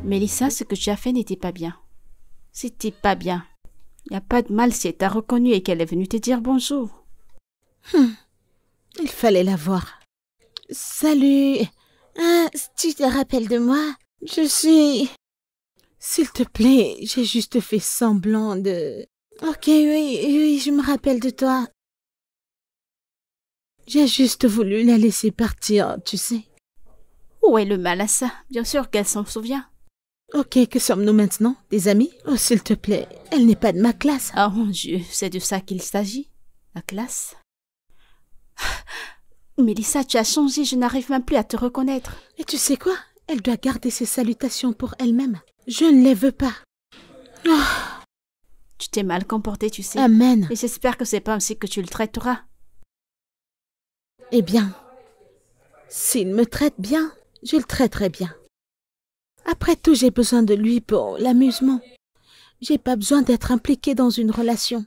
Mélissa, ce que tu as fait n'était pas bien. C'était pas bien. Il n'y a pas de mal si elle t'a reconnu et qu'elle est venue te dire bonjour. Il fallait la voir. Salut. Ah, tu te rappelles de moi? Je suis... S'il te plaît, j'ai juste fait semblant de... Ok, oui, je me rappelle de toi. J'ai juste voulu la laisser partir, tu sais. Où est le mal à ça? Bien sûr qu'elle s'en souvient. Ok, que sommes-nous maintenant? Des amis? Oh, s'il te plaît, elle n'est pas de ma classe. Oh mon Dieu, c'est de ça qu'il s'agit. La classe. Mélissa, tu as changé, je n'arrive même plus à te reconnaître. Et tu sais quoi? Elle doit garder ses salutations pour elle-même. Je ne les veux pas. Tu t'es mal comportée, tu sais. Amen. Et j'espère que c'est pas ainsi que tu le traiteras. Eh bien, s'il me traite bien, je le traiterai bien. Après tout, j'ai besoin de lui pour l'amusement. J'ai pas besoin d'être impliquée dans une relation.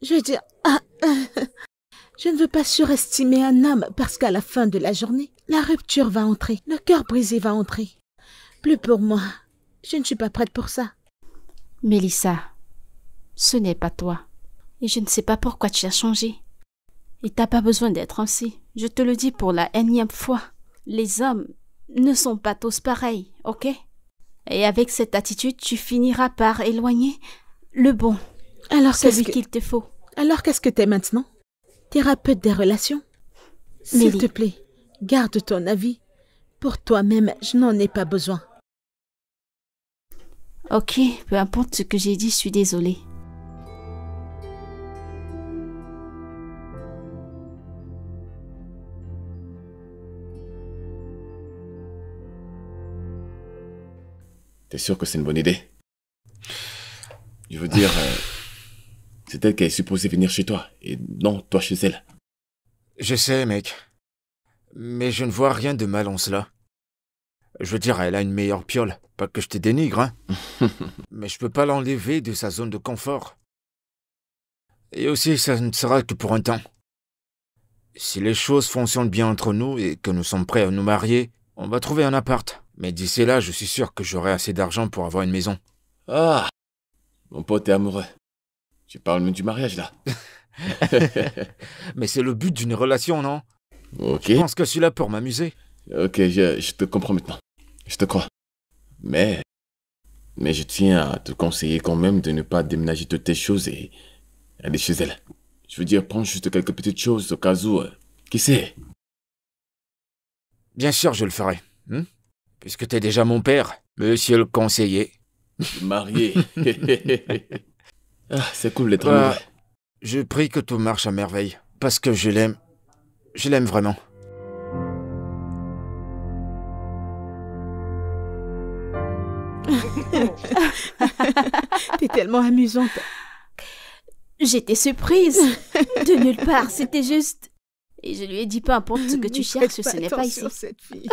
Je veux dire, je ne veux pas surestimer un homme parce qu'à la fin de la journée, la rupture va entrer, le cœur brisé va entrer. Plus pour moi. Je ne suis pas prête pour ça. Mélissa, ce n'est pas toi. Et je ne sais pas pourquoi tu as changé. Et t'as pas besoin d'être ainsi. Je te le dis pour la énième fois. Les hommes ne sont pas tous pareils, ok? Et avec cette attitude, tu finiras par éloigner le bon, Alors celui qu'il te faut. Alors qu'est-ce que t'es maintenant? Thérapeute des relations? S'il Mélie. te plaît, garde ton avis. Pour toi-même, je n'en ai pas besoin. Ok, peu importe ce que j'ai dit, je suis désolée. T'es sûr que c'est une bonne idée? Je veux dire, c'est elle qui est supposée venir chez toi, et non toi chez elle. Je sais, mec. Mais je ne vois rien de mal en cela. Je veux dire, elle a une meilleure piole. Pas que je te dénigre, hein. Mais je peux pas l'enlever de sa zone de confort. Et aussi, ça ne sera que pour un temps. Si les choses fonctionnent bien entre nous et que nous sommes prêts à nous marier, on va trouver un appart. Mais d'ici là, je suis sûr que j'aurai assez d'argent pour avoir une maison. Ah, mon pote est amoureux. Tu parles même du mariage, là. Mais c'est le but d'une relation, non? Ok. Je pense que je suis là pour m'amuser. Ok, je te comprends maintenant. Je te crois. Mais je tiens à te conseiller quand même de ne pas déménager toutes tes choses et aller chez elle. Je veux dire, prends juste quelques petites choses au cas où... qui sait? Bien sûr, je le ferai. Puisque t'es déjà mon père, monsieur le conseiller. Marié. Ah, c'est cool d'être amoureux. Je prie que tout marche à merveille. Parce que je l'aime. Je l'aime vraiment. T'es tellement amusante. J'étais surprise. De nulle part, c'était juste... Et je lui ai dit, peu importe ce que tu cherches, ce n'est pas ici. Cette fille.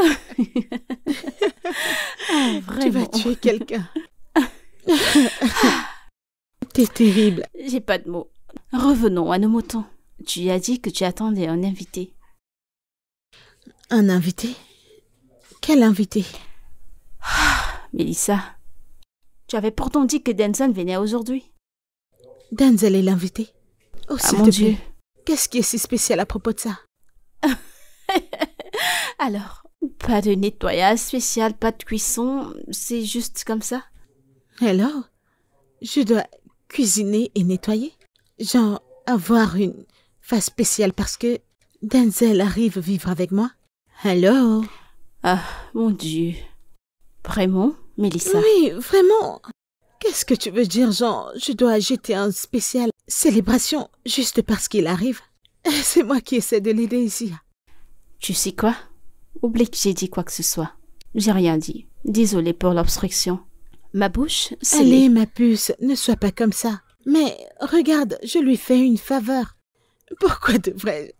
Vraiment. Tu vas tuer quelqu'un. T'es terrible. J'ai pas de mots. Revenons à nos moutons. Tu as dit que tu attendais un invité. Un invité? Quel invité? Mélissa, tu avais pourtant dit que Denzel venait aujourd'hui. Denzel est l'invité. Oh, Ah s'il mon te Dieu. plaît. Qu'est-ce qui est si spécial à propos de ça? Alors, pas de nettoyage spécial, pas de cuisson, c'est juste comme ça. Alors, je dois cuisiner et nettoyer? Genre, avoir une face spéciale parce que Denzel arrive vivre avec moi? Alors? Ah, mon Dieu. Vraiment, Mélissa? Oui, vraiment. Qu'est-ce que tu veux dire, genre, je dois jeter un spécial célébration juste parce qu'il arrive? C'est moi qui essaie de l'aider ici. Tu sais quoi? Oublie que j'ai dit quoi que ce soit. J'ai rien dit. Désolée pour l'obstruction. Ma bouche, c'est... Allez, ma puce, ne sois pas comme ça. Mais regarde, je lui fais une faveur. Pourquoi devrais-je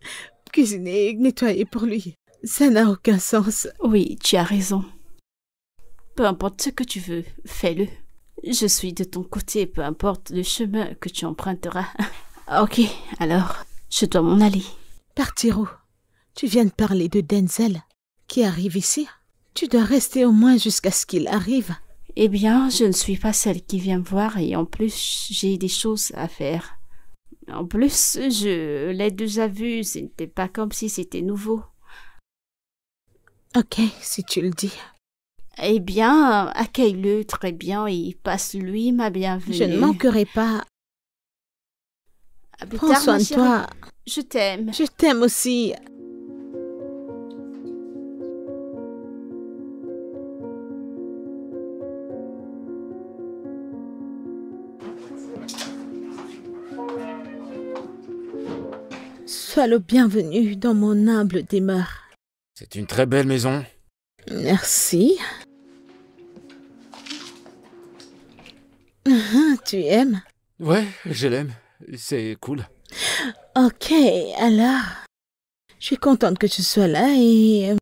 cuisiner et nettoyer pour lui? Ça n'a aucun sens. Oui, tu as raison. Peu importe ce que tu veux, fais-le. Je suis de ton côté, peu importe le chemin que tu emprunteras. Ok, alors, je dois m'en aller. Partir où? Tu viens de parler de Denzel, qui arrive ici. Tu dois rester au moins jusqu'à ce qu'il arrive. Eh bien, je ne suis pas celle qui vient me voir et en plus, j'ai des choses à faire. En plus, je l'ai déjà vu, ce n'était pas comme si c'était nouveau. Ok, si tu le dis. Eh bien, accueille-le très bien et passe-lui ma bienvenue. Je ne manquerai pas. À plus Prends tard, soin ma de chérie. toi. Je t'aime. Je t'aime aussi. Sois le bienvenu dans mon humble demeure. C'est une très belle maison. Merci. Tu aimes? Ouais, je l'aime. C'est cool. Ok, alors, je suis contente que tu sois là et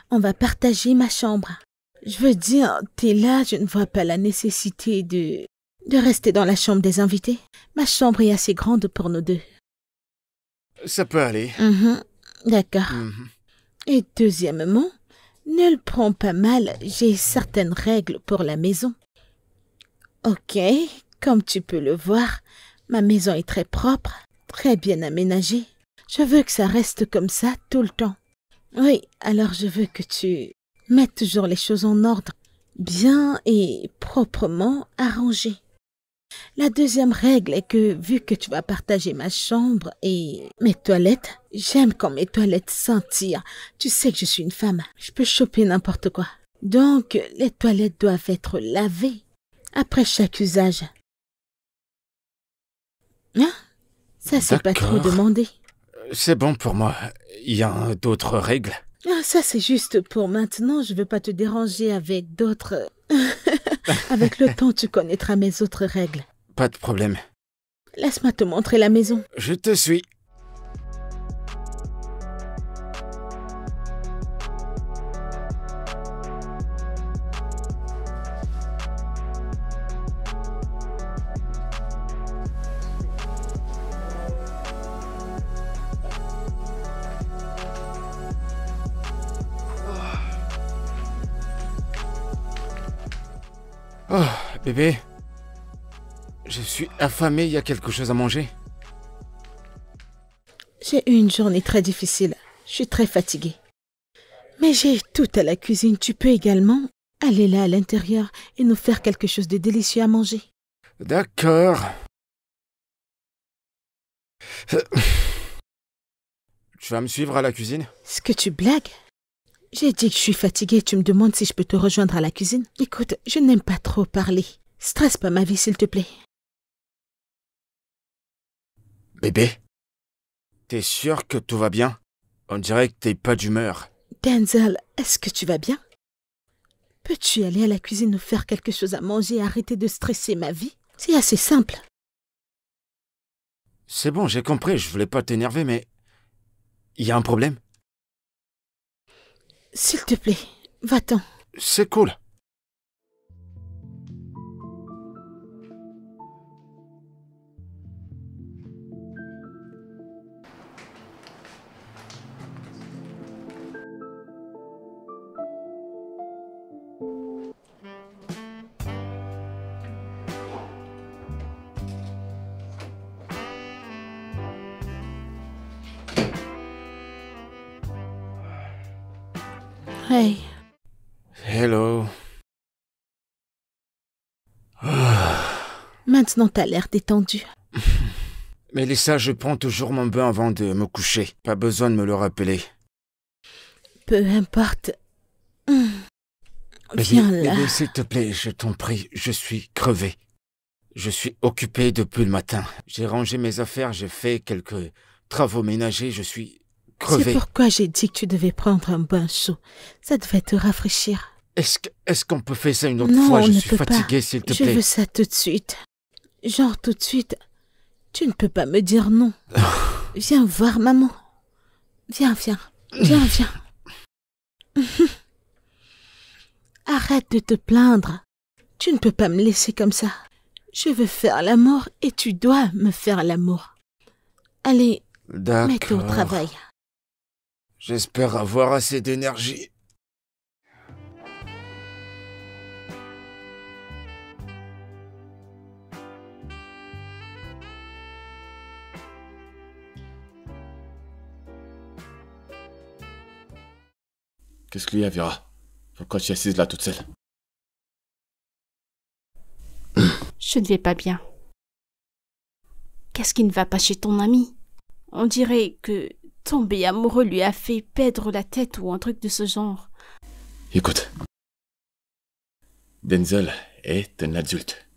on va partager ma chambre. Je veux dire, t'es là, je ne vois pas la nécessité de rester dans la chambre des invités. Ma chambre est assez grande pour nous deux. Ça peut aller. D'accord. Mhm. Et deuxièmement, ne le prends pas mal, j'ai certaines règles pour la maison. Ok, comme tu peux le voir, ma maison est très propre, très bien aménagée. Je veux que ça reste comme ça tout le temps. Oui, alors je veux que tu mettes toujours les choses en ordre, bien et proprement arrangées. La deuxième règle est que, vu que tu vas partager ma chambre et mes toilettes, j'aime quand mes toilettes sentirent. Tu sais que je suis une femme, je peux choper n'importe quoi. Donc, les toilettes doivent être lavées après chaque usage. Hein? Ça, c'est pas trop D'accord. demandé. C'est bon pour moi. Il y a d'autres règles. Ah, ça, c'est juste pour maintenant. Je veux pas te déranger avec d'autres... Avec le temps, tu connaîtras mes autres règles. Pas de problème. Laisse-moi te montrer la maison. Je te suis. Oh, bébé. Je suis affamé, il y a quelque chose à manger? J'ai eu une journée très difficile. Je suis très fatiguée. Mais j'ai tout à la cuisine. Tu peux également aller là à l'intérieur et nous faire quelque chose de délicieux à manger. D'accord. Tu vas me suivre à la cuisine? Est-ce que tu blagues? J'ai dit que je suis fatiguée. Tu me demandes si je peux te rejoindre à la cuisine? Écoute, je n'aime pas trop parler. Stresse pas ma vie, s'il te plaît. Bébé, t'es sûr que tout va bien? On dirait que t'es pas d'humeur. Denzel, est-ce que tu vas bien? Peux-tu aller à la cuisine nous faire quelque chose à manger et arrêter de stresser ma vie? C'est assez simple. C'est bon, j'ai compris, je voulais pas t'énerver, mais... Il y a un problème? S'il te plaît, va-t'en. C'est cool. Hey, Hello. maintenant t'as l'air détendu. Mélissa, je prends toujours mon bain avant de me coucher. Pas besoin de me le rappeler. Peu importe. Bébé, Viens là. bébé, s'il te plaît, je t'en prie, je suis crevé. Je suis occupé depuis le matin. J'ai rangé mes affaires, j'ai fait quelques travaux ménagers, je suis C'est crevé. pourquoi j'ai dit que tu devais prendre un bain chaud. Ça devait te rafraîchir. Est-ce qu'on peut faire ça une autre Non, fois? on Je ne suis peut fatigué, pas. s'il te Je plaît. veux ça tout de suite. Genre tout de suite. Tu ne peux pas me dire non. Viens voir maman. Viens. Arrête de te plaindre. Tu ne peux pas me laisser comme ça. Je veux faire l'amour et tu dois me faire l'amour. Allez, mets-toi au D'accord. travail. J'espère avoir assez d'énergie. Qu'est-ce qu'il y a, Vera? Pourquoi tu es assise là toute seule? Je ne vais pas bien. Qu'est-ce qui ne va pas chez ton ami? On dirait que tomber amoureux lui a fait perdre la tête ou un truc de ce genre. Écoute. Denzel est un adulte.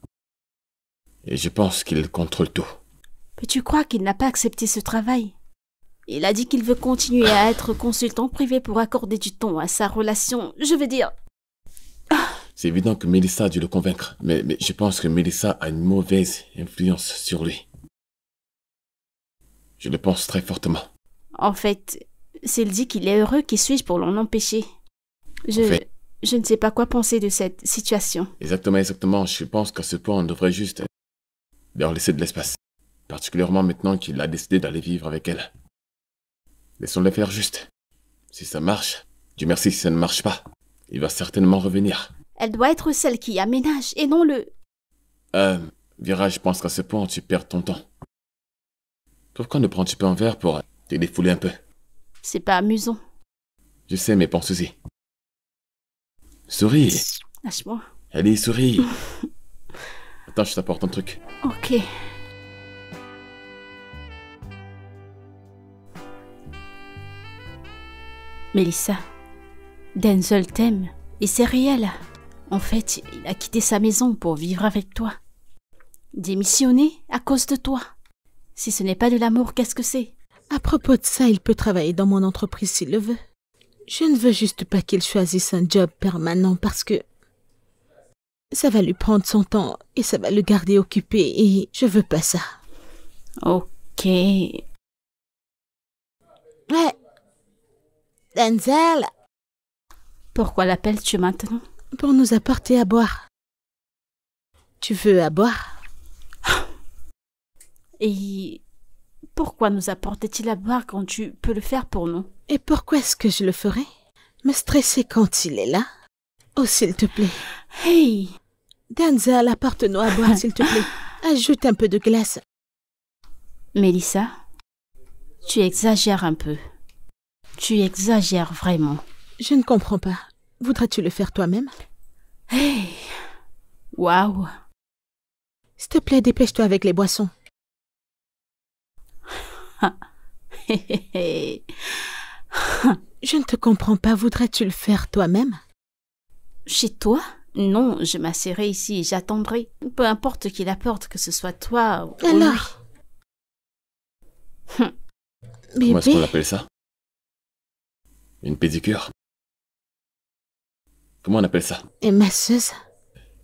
Et je pense qu'il contrôle tout. Mais tu crois qu'il n'a pas accepté ce travail? Il a dit qu'il veut continuer à être consultant privé pour accorder du temps à sa relation. Je veux dire... C'est évident que Melissa a dû le convaincre. Mais je pense que Melissa a une mauvaise influence sur lui. Je le pense très fortement. En fait, s'il dit qu'il est heureux, qui suis-je pour l'en empêcher? Je ne sais pas quoi penser de cette situation. Exactement. Je pense qu'à ce point, on devrait juste leur laisser de l'espace. Particulièrement maintenant qu'il a décidé d'aller vivre avec elle. Laissons-le faire juste. Si ça marche, Dieu merci. Si ça ne marche pas, il va certainement revenir. Elle doit être celle qui aménage et non le... Vera, je pense qu'à ce point, tu perds ton temps. Pourquoi ne prends-tu pas un verre pour te défouler un peu? C'est pas amusant. Je sais, mais pense-y. Souris. Lâche-moi. Allez, souris. Attends, je t'apporte un truc. Ok. Mélissa, Denzel t'aime et c'est réel. En fait, il a quitté sa maison pour vivre avec toi. Démissionner à cause de toi. Si ce n'est pas de l'amour, qu'est-ce que c'est? À propos de ça, il peut travailler dans mon entreprise s'il le veut. Je ne veux juste pas qu'il choisisse un job permanent parce que Ça va lui prendre son temps et ça va le garder occupé et je veux pas ça. Ok. Ouais. Denzel, Pourquoi l'appelles-tu maintenant? pour nous apporter à boire. Tu veux à boire? Et pourquoi nous apportait-il à boire quand tu peux le faire pour nous? Et pourquoi est-ce que je le ferais? Me stresser quand il est là? Oh, s'il te plaît. Hey! Denzel, apporte-nous à boire, s'il te plaît. Ajoute un peu de glace. Mélissa, tu exagères un peu. Tu exagères vraiment. Je ne comprends pas. Voudrais-tu le faire toi-même? Hey! Waouh! S'il te plaît, dépêche-toi avec les boissons. Je ne te comprends pas. Voudrais-tu le faire toi-même? Chez toi? Non, je m'asserai ici et j'attendrai. Peu importe qui l'apporte, que ce soit toi ou lui. Alors? Comment est-ce qu'on Bébé, appelle ça? Une pédicure? Comment on appelle ça? et masseuse?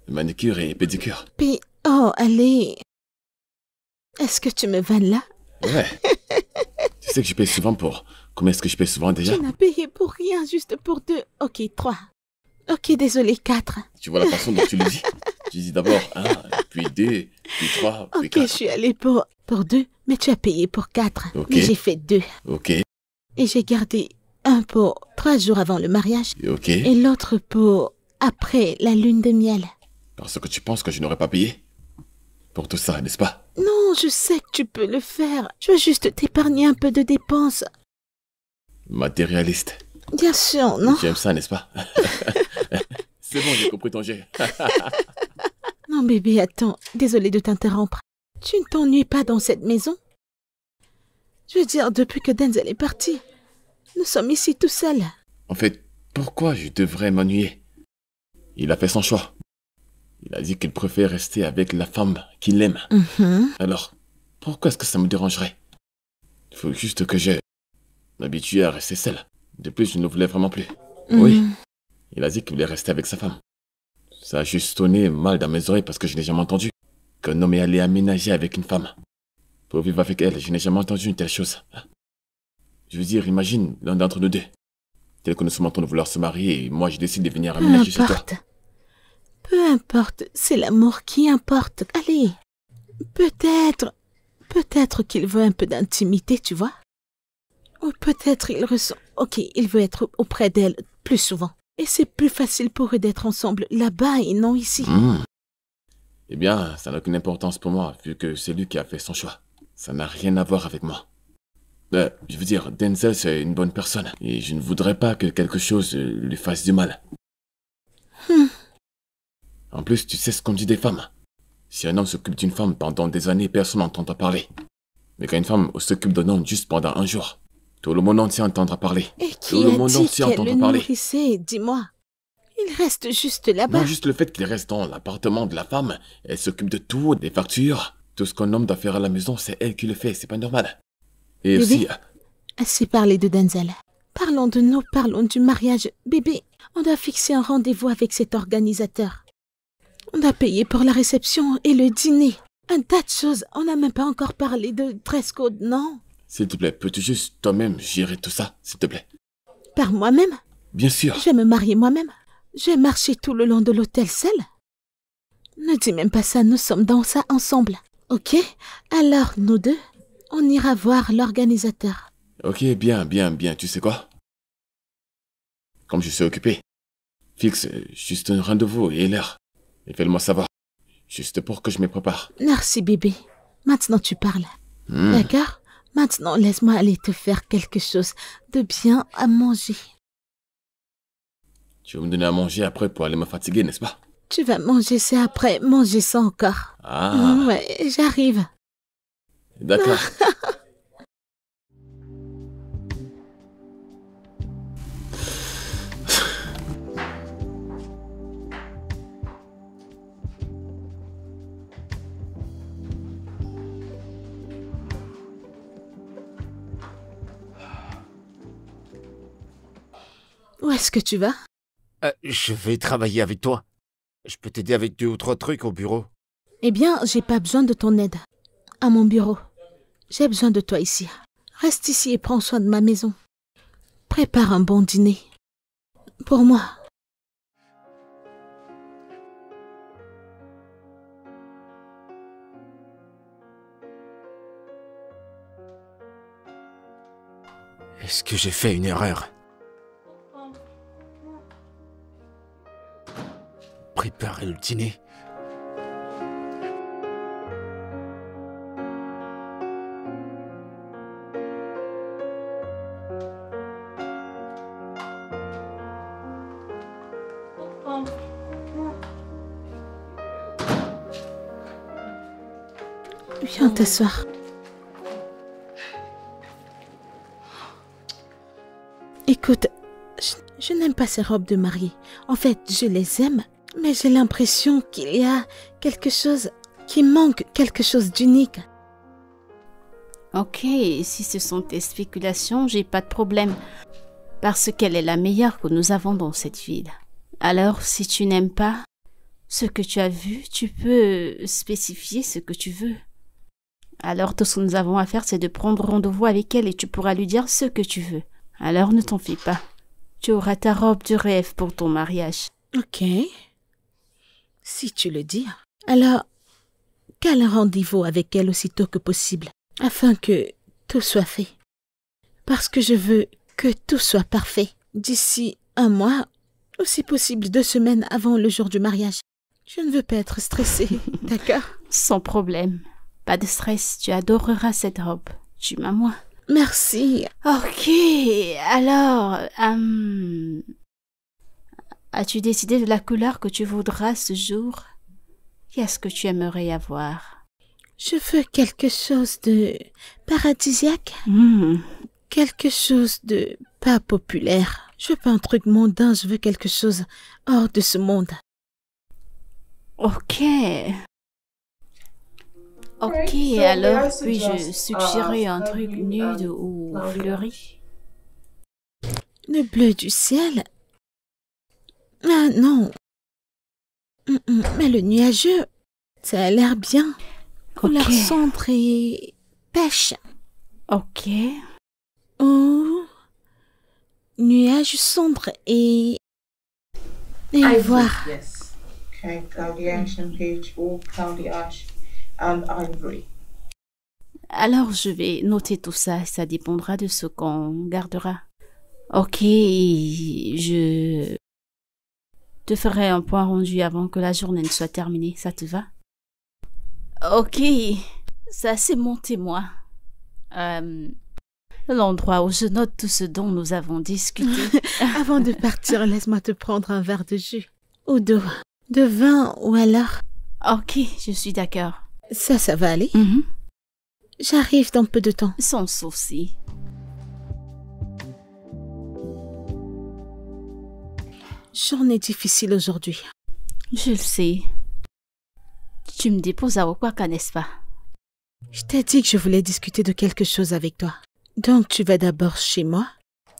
Manicure et pédicure. Puis, oh, allez. Est-ce que tu me vannes là? Ouais. Tu sais que je paye souvent pour... Combien est-ce que je paye souvent déjà? Tu n'as payé pour rien, juste pour 2. Ok, 3. Ok, désolé, 4. Tu vois la façon dont tu le dis? Tu dis d'abord 1, puis 2, puis 3, puis Ok, je 4. suis allée pour 2, mais tu as payé pour 4. Ok. Mais j'ai fait 2. Ok, Et j'ai gardé un pour 3 jours avant le mariage ok. et l'autre pour après la lune de miel. Parce que tu penses que je n'aurais pas payé? Pour tout ça, n'est-ce pas? Non, je sais que tu peux le faire. Je veux juste t'épargner un peu de dépenses. Matérialiste. Bien sûr, non? Tu aimes ça, n'est-ce pas? C'est bon, j'ai compris ton jet. Non, bébé, attends. Désolée de t'interrompre. Tu ne t'ennuies pas dans cette maison? Je veux dire, depuis que Denzel est parti, nous sommes ici tout seuls. En fait, pourquoi je devrais m'ennuyer? Il a fait son choix. Il a dit qu'il préfère rester avec la femme qu'il aime. Alors, pourquoi est-ce que ça me dérangerait? Il faut juste que je m'habitue à rester seul. De plus, je ne le voulais vraiment plus. Oui, il a dit qu'il voulait rester avec sa femme. Ça a juste sonné mal dans mes oreilles parce que je n'ai jamais entendu qu'un homme est allé aménager avec une femme. Pour vivre avec elle, je n'ai jamais entendu une telle chose. Je veux dire, imagine l'un d'entre nous deux. Tel que nous sommes en train de vouloir se marier et moi je décide de venir Peu aménager chez toi. importe. Peu importe, c'est l'amour qui importe. Allez, peut-être qu'il veut un peu d'intimité, tu vois? Ou peut-être il ressent... Ok, il veut être auprès d'elle plus souvent. Et c'est plus facile pour eux d'être ensemble là-bas et non ici. Eh bien, ça n'a aucune importance pour moi, vu que c'est lui qui a fait son choix. Ça n'a rien à voir avec moi. Je veux dire, Denzel, c'est une bonne personne. Et je ne voudrais pas que quelque chose lui fasse du mal. En plus, tu sais ce qu'on dit des femmes. Si un homme s'occupe d'une femme pendant des années, personne n'entendra parler. Mais quand une femme s'occupe d'un homme juste pendant un jour, tout le monde entier entendra parler. Et Tout qui le a monde dit entier qu'elle le entendra parler. nourrissait, dis-moi? Il reste juste là-bas. Non, juste le fait qu'il reste dans l'appartement de la femme, elle s'occupe de tout, des factures. Tout ce qu'un homme doit faire à la maison, c'est elle qui le fait, c'est pas normal. Et Bébé, aussi, assez parlé de Denzel. Parlons de nous, parlons du mariage. Bébé, on doit fixer un rendez-vous avec cet organisateur. On doit payer pour la réception et le dîner. Un tas de choses. On n'a même pas encore parlé de dress code, non? s'il te plaît, peux-tu juste toi-même gérer tout ça, s'il te plaît? Par moi-même? Bien sûr. Je vais me marier moi-même. Je vais marcher tout le long de l'hôtel seul. Ne dis même pas ça, nous sommes dans ça ensemble. Ok? Alors, nous deux, on ira voir l'organisateur. Ok, bien, tu sais quoi? Comme je suis occupé, fixe juste un rendez-vous et l'heure. Et fais-le-moi savoir. Juste pour que je me prépare. Merci, bébé. Maintenant, tu parles. D'accord? Maintenant, laisse-moi aller te faire quelque chose de bien à manger. Tu vas me donner à manger après pour aller me fatiguer, n'est-ce pas? Tu vas manger ça après, manger ça encore. Ah, Ouais, j'arrive. d'accord. Où est-ce que tu vas? Je vais travailler avec toi. Je peux t'aider avec 2 ou 3 trucs au bureau. Eh bien, j'ai pas besoin de ton aide. À mon bureau. J'ai besoin de toi ici. Reste ici et prends soin de ma maison. Prépare un bon dîner. Pour moi. Est-ce que j'ai fait une erreur? Préparer le dîner. Viens t'asseoir. Écoute, je n'aime pas ces robes de mariée. En fait, je les aime, mais j'ai l'impression qu'il y a quelque chose qui manque, quelque chose d'unique. Ok, si ce sont tes spéculations, j'ai pas de problème. Parce qu'elle est la meilleure que nous avons dans cette ville. Alors, si tu n'aimes pas ce que tu as vu, tu peux spécifier ce que tu veux. Alors, tout ce que nous avons à faire, c'est de prendre rendez-vous avec elle et tu pourras lui dire ce que tu veux. Alors, ne t'en fie pas. Tu auras ta robe de rêve pour ton mariage. Ok. Si tu le dis. Alors, cale un rendez-vous avec elle aussitôt que possible, afin que tout soit fait. Parce que je veux que tout soit parfait d'ici 1 mois, ou si possible 2 semaines avant le jour du mariage. Je ne veux pas être stressée, d'accord? Sans problème. Pas de stress, tu adoreras cette robe. Tu m'as moi. Merci. Ok, alors, as-tu décidé de la couleur que tu voudras ce jour? Qu'est-ce que tu aimerais avoir? Je veux quelque chose de paradisiaque. Quelque chose de pas populaire. Je veux pas un truc mondain, je veux quelque chose hors de ce monde. Ok. Ok, alors puis-je suggérer un truc nude ou fleuri? Le bleu du ciel? Ah non. Mais le nuageux, ça a l'air bien. Couleur Ok. sombre et pêche. Ok. Oh. Nuage sombre et voir. Yes. Okay, cloudy ash and peach, or cloudy ash and ivory. Alors je vais noter tout ça, ça dépendra de ce qu'on gardera. Ok, je te ferai un point rendu avant que la journée ne soit terminée, ça te va? Ok, ça c'est mon témoin. L'endroit où je note tout ce dont nous avons discuté. Avant de partir, laisse-moi te prendre un verre de jus. Ou d'eau. De vin ou alors. Ok, je suis d'accord. Ça va aller? J'arrive dans peu de temps. Sans souci. Journée difficile aujourd'hui. Je le sais. Tu me déposes à Okwaka, n'est-ce pas? Je t'ai dit que je voulais discuter de quelque chose avec toi. Donc tu vas d'abord chez moi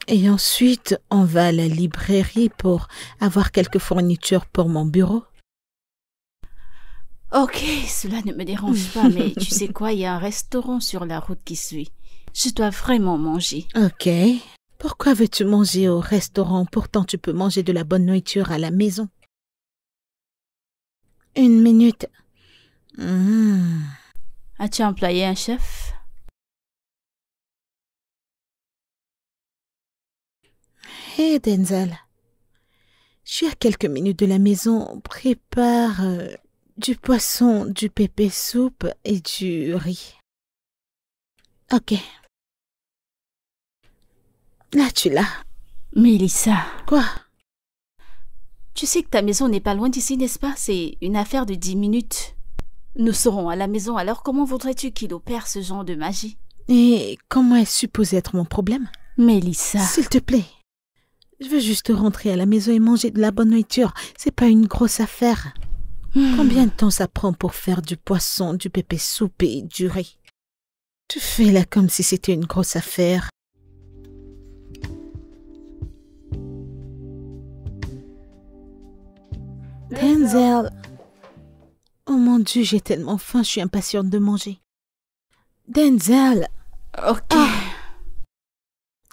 et ensuite on va à la librairie pour avoir quelques fournitures pour mon bureau. Ok, cela ne me dérange pas, mais tu sais quoi, il y a un restaurant sur la route qui suit. Je dois vraiment manger. Ok. Pourquoi veux-tu manger au restaurant? Pourtant tu peux manger de la bonne nourriture à la maison. 1 minute. As-tu employé un chef? Hé Denzel, je suis à quelques minutes de la maison. Prépare du poisson, du pépé soupe et du riz. Ok. Là, tu l'as. Mélissa, Quoi? tu sais que ta maison n'est pas loin d'ici, n'est-ce pas? C'est une affaire de 10 minutes. Nous serons à la maison, alors comment voudrais-tu qu'il opère ce genre de magie? Et comment est supposé être mon problème? Mélissa, S'il te plaît. Je veux juste rentrer à la maison et manger de la bonne nourriture. C'est pas une grosse affaire. Combien de temps ça prend pour faire du poisson, du pépé soupe et du riz? Tu fais là comme si c'était une grosse affaire. Denzel. Oh mon Dieu, j'ai tellement faim, je suis impatiente de manger. Denzel. Ok.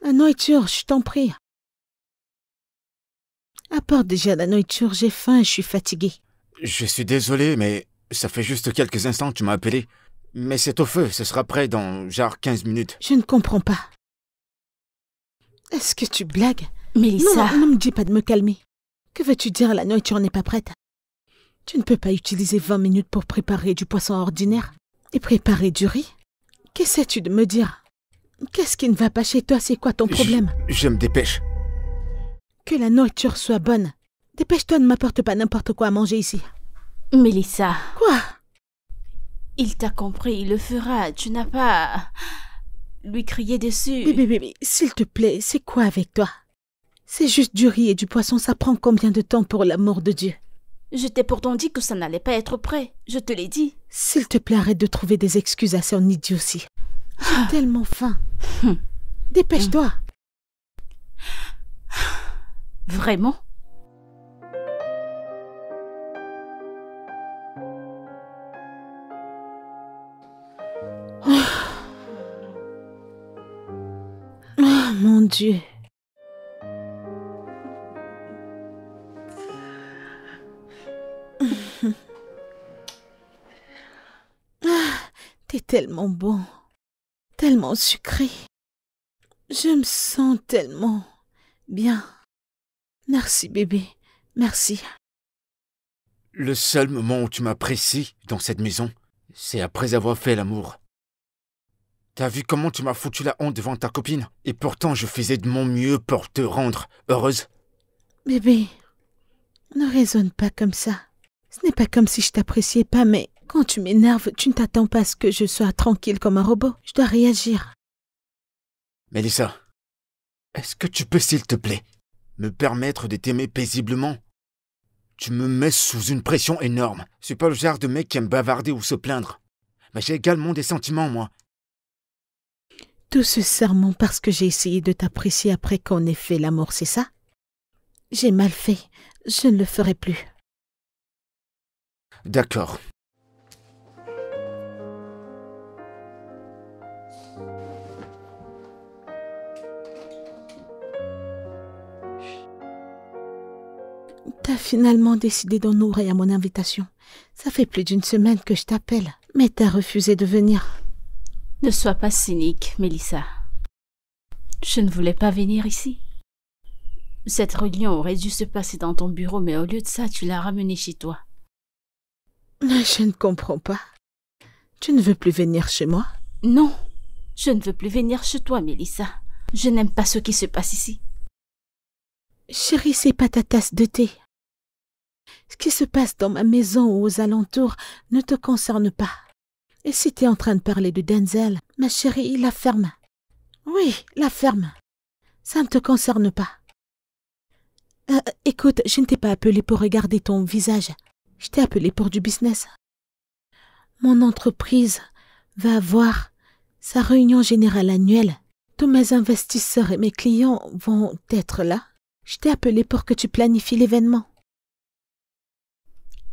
La nourriture, je t'en prie. Apporte déjà la nourriture, j'ai faim et je suis fatiguée. Je suis désolé, mais ça fait juste quelques instants que tu m'as appelé. Mais c'est au feu, ce sera prêt dans genre 15 minutes. Je ne comprends pas. Est-ce que tu blagues? Mélissa. Non, ne me dis pas de me calmer. Que veux-tu dire, la nourriture n'est pas prête? Tu ne peux pas utiliser 20 minutes pour préparer du poisson ordinaire et préparer du riz? Qu'essaies-tu de me dire? Qu'est-ce qui ne va pas chez toi? C'est quoi ton problème? Je me dépêche. Que la nourriture soit bonne. Dépêche-toi, ne m'apporte pas n'importe quoi à manger ici. Mélissa. Quoi? Il t'a compris, il le fera. Tu n'as pas à lui crier dessus. Bébé, s'il te plaît, c'est quoi avec toi? C'est juste du riz et du poisson, ça prend combien de temps pour l'amour de Dieu? Je t'ai pourtant dit que ça n'allait pas être prêt. Je te l'ai dit. S'il te plaît, arrête de trouver des excuses à son idiotie. J'ai tellement faim. Dépêche-toi. Vraiment? Oh mon Dieu. T'es tellement bon, tellement sucré. Je me sens tellement bien. Merci bébé, merci. Le seul moment où tu m'apprécies dans cette maison, c'est après avoir fait l'amour. T'as vu comment tu m'as foutu la honte devant ta copine? Et pourtant je faisais de mon mieux pour te rendre heureuse. Bébé, ne raisonne pas comme ça. Ce n'est pas comme si je t'appréciais pas, mais quand tu m'énerves, tu ne t'attends pas à ce que je sois tranquille comme un robot. Je dois réagir. Mélissa, est-ce que tu peux, s'il te plaît, me permettre de t'aimer paisiblement? Tu me mets sous une pression énorme. Je suis pas le genre de mec qui aime bavarder ou se plaindre. Mais j'ai également des sentiments, moi. Tout ce serment parce que j'ai essayé de t'apprécier après qu'on ait fait l'amour, c'est ça? J'ai mal fait. Je ne le ferai plus. D'accord. T'as finalement décidé d'honorer à mon invitation. Ça fait plus d'une semaine que je t'appelle, mais t'as refusé de venir. Ne sois pas cynique, Mélissa. Je ne voulais pas venir ici. Cette réunion aurait dû se passer dans ton bureau, mais au lieu de ça, tu l'as ramenée chez toi. Mais je ne comprends pas. Tu ne veux plus venir chez moi? Non, je ne veux plus venir chez toi, Mélissa. Je n'aime pas ce qui se passe ici. Chérie, c'est pas ta tasse de thé. Ce qui se passe dans ma maison ou aux alentours ne te concerne pas. Et si t'es en train de parler de Denzel, ma chérie, la ferme. Oui, la ferme. Ça ne te concerne pas. Écoute, je ne t'ai pas appelé pour regarder ton visage. Je t'ai appelé pour du business. Mon entreprise va avoir sa réunion générale annuelle. Tous mes investisseurs et mes clients vont être là. Je t'ai appelé pour que tu planifies l'événement.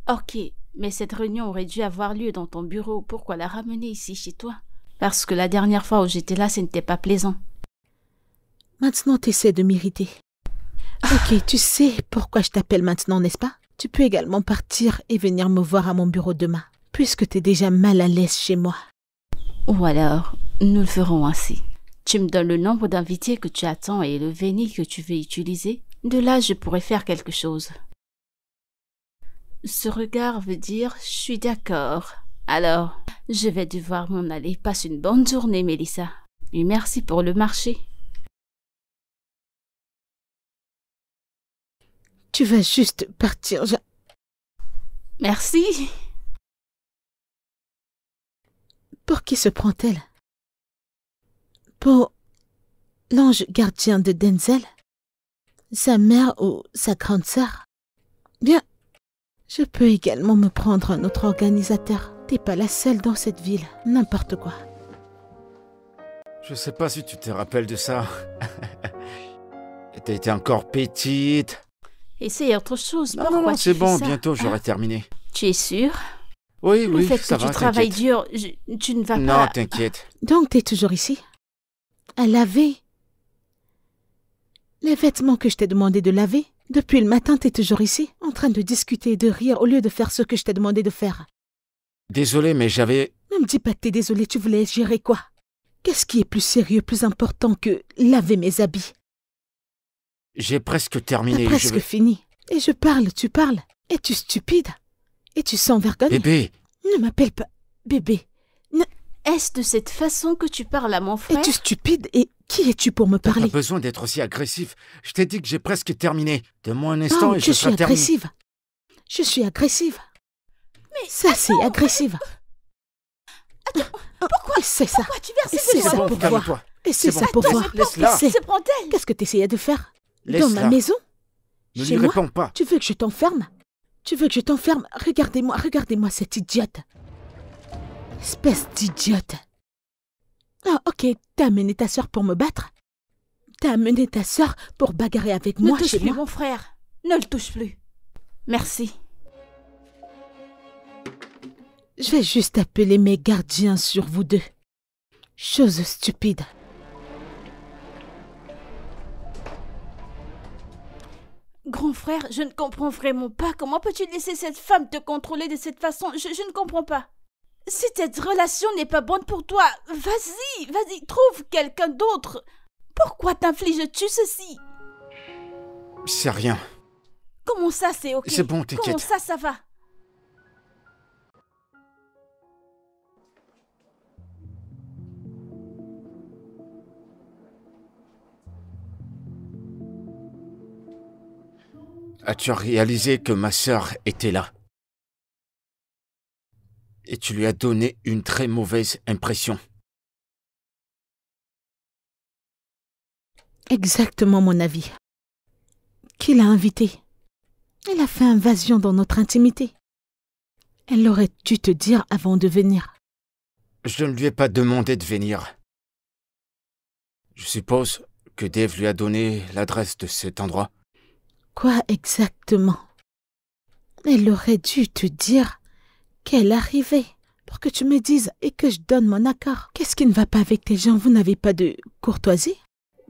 Ok, mais cette réunion aurait dû avoir lieu dans ton bureau. Pourquoi la ramener ici chez toi? Parce que la dernière fois où j'étais là, ce n'était pas plaisant. Maintenant, t'essaies de m'irriter. Ok, tu sais pourquoi je t'appelle maintenant, n'est-ce pas? Tu peux également partir et venir me voir à mon bureau demain, puisque t'es déjà mal à l'aise chez moi. Ou alors, nous le ferons ainsi. Tu me donnes le nombre d'invités que tu attends et le vernis que tu veux utiliser. De là, je pourrais faire quelque chose. Ce regard veut dire « je suis d'accord ». Alors, je vais devoir m'en aller. Passe une bonne journée, Mélissa. Et merci pour le marché. Tu vas juste partir, Merci. Pour qui se prend-elle? Pour l'ange gardien de Denzel? Sa mère ou sa grande sœur? Bien, je peux également me prendre un autre organisateur. T'es pas la seule dans cette ville, n'importe quoi. Je sais pas si tu te rappelles de ça. T'étais encore petite. Essaye autre chose. Non, Pourquoi non, non, tu c'est fais bon, ça, bientôt hein? j'aurai terminé. Tu es sûr? Oui, Le oui, fait ça que va, tu travailles t'inquiète. dur, tu ne vas Non, pas... t'inquiète. Donc, t'es toujours ici? À laver? Les vêtements que je t'ai demandé de laver? Depuis le matin, t'es toujours ici, en train de discuter et de rire au lieu de faire ce que je t'ai demandé de faire. Désolé, mais j'avais... Ne me dis pas que t'es désolé, tu voulais gérer quoi? Qu'est-ce qui est plus sérieux, plus important que laver mes habits? J'ai presque T'as terminé. presque fini. Et je parle, tu parles. Es-tu stupide? Es-tu sans vergogne? Bébé, Ne m'appelle pas bébé. Est-ce de cette façon que tu parles à mon frère? Es-tu stupide? Et qui es-tu pour me t'as pas parler? besoin d'être aussi agressif. Je t'ai dit que j'ai presque terminé. Donne-moi un instant Oh, et je je suis serai terminé. agressive. Je suis agressive. Mais ça, c'est agressive. Pourquoi? C'est ça. Pourquoi tu verses Et de c'est l'eau? ça bon, pour calme-toi. voir. Et c'est C'est ça bon. pour Attends, voir. mais Laisse-la. Et c'est- Se prend-elle? Qu'est-ce que tu essayais de faire? Dans Laisse-la. ma maison? Ne Chez lui moi? réponds pas. Tu veux que je t'enferme? Tu veux que je t'enferme? Regardez-moi, regardez-moi cette idiote. Espèce d'idiote. Ah, ok, t'as amené ta sœur pour me battre? T'as amené ta sœur pour bagarrer avec Ne moi touche chez plus moi? mon frère. Ne le touche plus. Merci. Je vais juste appeler mes gardiens sur vous deux. Chose stupide. Grand frère, je ne comprends vraiment pas. Comment peux-tu laisser cette femme te contrôler de cette façon? Je ne comprends pas. Si cette relation n'est pas bonne pour toi, vas-y, trouve quelqu'un d'autre. Pourquoi t'infliges-tu ceci? C'est rien. Comment ça, c'est ok? C'est bon, Comment t'inquiète. ça va? As-tu réalisé que ma sœur était là? Et tu lui as donné une très mauvaise impression. Exactement mon avis. Qui l'a invitée? Elle a fait invasion dans notre intimité. Elle aurait dû te dire avant de venir. Je ne lui ai pas demandé de venir. Je suppose que Dave lui a donné l'adresse de cet endroit. Quoi exactement? Elle aurait dû te dire qu'elle arrivait pour que tu me dises et que je donne mon accord. Qu'est-ce qui ne va pas avec tes gens? Vous n'avez pas de courtoisie?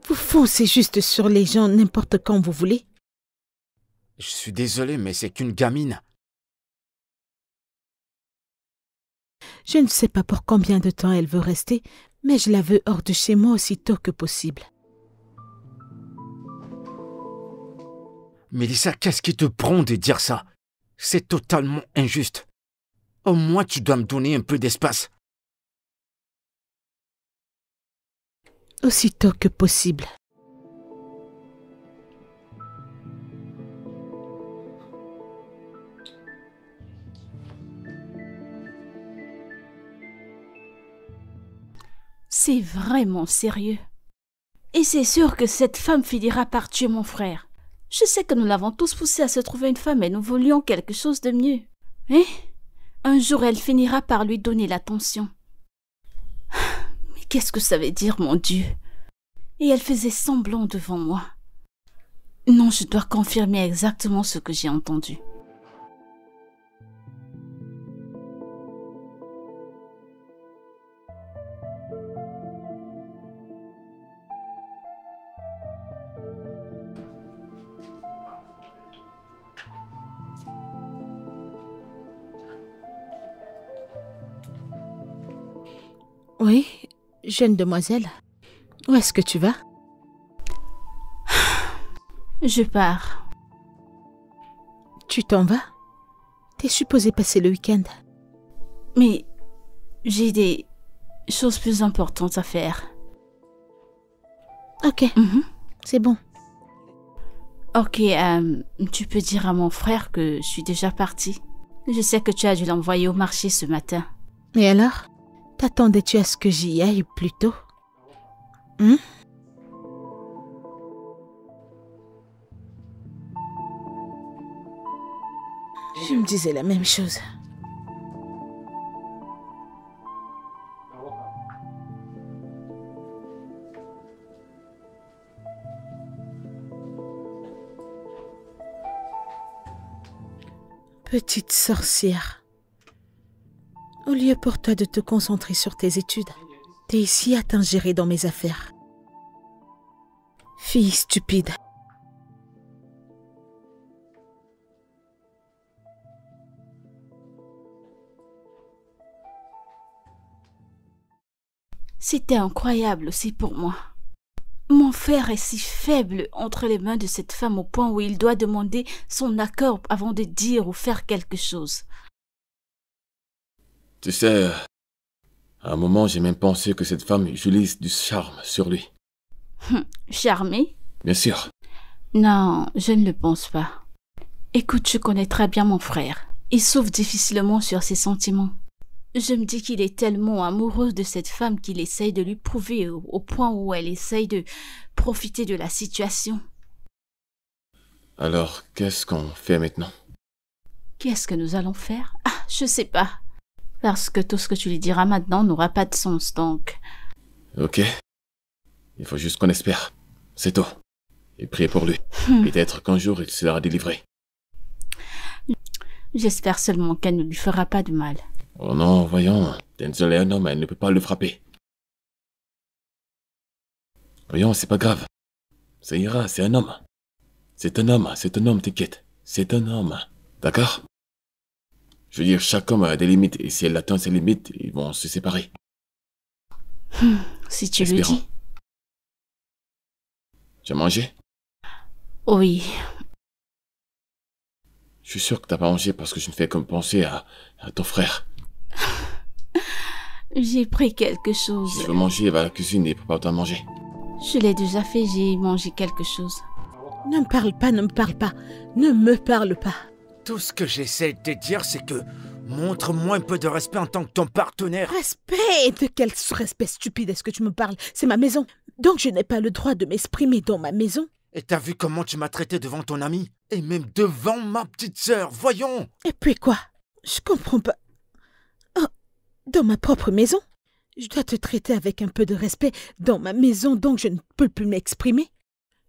Vous foncez juste sur les gens n'importe quand vous voulez. Je suis désolé, mais c'est qu'une gamine. Je ne sais pas pour combien de temps elle veut rester, mais je la veux hors de chez moi aussitôt que possible. Mélissa, qu'est-ce qui te prend de dire ça? C'est totalement injuste. Au moins, tu dois me donner un peu d'espace. Aussitôt que possible. C'est vraiment sérieux. Et c'est sûr que cette femme finira par tuer mon frère. Je sais que nous l'avons tous poussé à se trouver une femme et nous voulions quelque chose de mieux. Et un jour, elle finira par lui donner l'attention. Mais qu'est-ce que ça veut dire, mon Dieu? Et elle faisait semblant devant moi. Non, je dois confirmer exactement ce que j'ai entendu. Oui, jeune demoiselle. Où est-ce que tu vas? Je pars. Tu t'en vas? T'es supposé passer le week-end. Mais j'ai des choses plus importantes à faire. Ok, Mhm. c'est bon. Ok, tu peux dire à mon frère que je suis déjà partie. Je sais que tu as dû l'envoyer au marché ce matin. Et alors? T'attendais-tu à ce que j'y aille plus tôt? Hein? Je me disais la même chose. Petite sorcière. Au lieu pour toi de te concentrer sur tes études, t'es ici à t'ingérer dans mes affaires. Fille stupide. C'était incroyable aussi pour moi. Mon frère est si faible entre les mains de cette femme au point où il doit demander son accord avant de dire ou faire quelque chose. Tu sais, à un moment, j'ai même pensé que cette femme utilise du charme sur lui. Charmé? Bien sûr. Non, je ne le pense pas. Écoute, je connais très bien mon frère. Il souffre difficilement sur ses sentiments. Je me dis qu'il est tellement amoureux de cette femme qu'il essaye de lui prouver au point où elle essaye de profiter de la situation. Alors, qu'est-ce qu'on fait maintenant? Qu'est-ce que nous allons faire? Ah, je sais pas. Parce que tout ce que tu lui diras maintenant n'aura pas de sens, donc... Ok. Il faut juste qu'on espère. C'est tout. Et prier pour lui. Peut-être qu'un jour il sera délivré. J'espère seulement qu'elle ne lui fera pas de mal. Oh non, voyons. Denzel est un homme, elle ne peut pas le frapper. Voyons, c'est pas grave. Ça ira, c'est un homme. C'est un homme, t'inquiète. C'est un homme. D'accord? Je veux dire, chaque homme a des limites, et si elle atteint ses limites, ils vont se séparer. Si tu le Espérons. dis. Tu as mangé? Oui. Je suis sûr que t'as pas mangé parce que je ne fais comme penser à ton frère. J'ai pris quelque chose. Si tu veux manger, va à la cuisine et prépare-toi à manger. Je l'ai déjà fait, j'ai mangé quelque chose. Ne me parle pas, ne me parle pas. Ne me parle pas. Tout ce que j'essaie de te dire, c'est que montre-moi un peu de respect en tant que ton partenaire. Respect? De quel respect stupide est-ce que tu me parles? C'est ma maison. Donc je n'ai pas le droit de m'exprimer dans ma maison? Et t'as vu comment tu m'as traité devant ton ami? Et même devant ma petite sœur, voyons! Et puis quoi? Je comprends pas. Oh, dans ma propre maison? Je dois te traiter avec un peu de respect dans ma maison, donc je ne peux plus m'exprimer?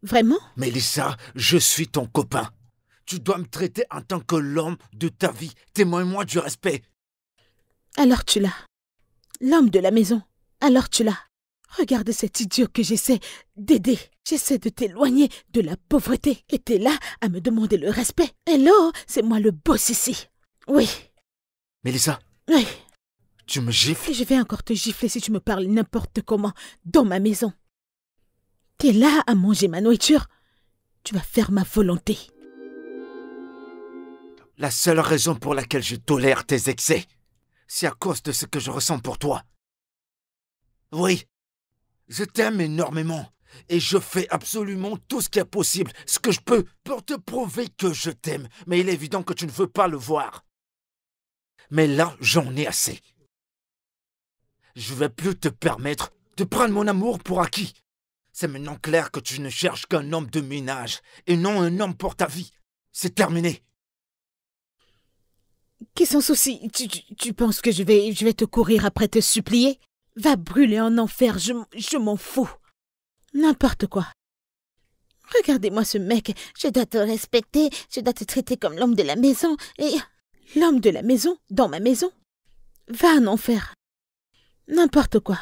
Vraiment? Mélissa, je suis ton copain. Tu dois me traiter en tant que l'homme de ta vie. Témoigne-moi du respect. Alors tu l'as. L'homme de la maison. Alors tu l'as. Regarde cet idiot que j'essaie d'aider. J'essaie de t'éloigner de la pauvreté. Et t'es là à me demander le respect. Hello, c'est moi le boss ici. Oui. Mélissa, Oui. tu me gifles? Et je vais encore te gifler si tu me parles n'importe comment dans ma maison. T'es là à manger ma nourriture. Tu vas faire ma volonté. La seule raison pour laquelle je tolère tes excès, c'est à cause de ce que je ressens pour toi. Oui, je t'aime énormément et je fais absolument tout ce qui est possible, ce que je peux, pour te prouver que je t'aime. Mais il est évident que tu ne veux pas le voir. Mais là, j'en ai assez. Je vais plus te permettre de prendre mon amour pour acquis. C'est maintenant clair que tu ne cherches qu'un homme de ménage et non un homme pour ta vie. C'est terminé. Qu'est-ce son souci? Tu penses que je vais te courir après te supplier? Va brûler en enfer, je m'en fous. N'importe quoi. Regardez-moi ce mec, je dois te respecter, je dois te traiter comme l'homme de la maison, et... L'homme de la maison, dans ma maison? Va en enfer. N'importe quoi.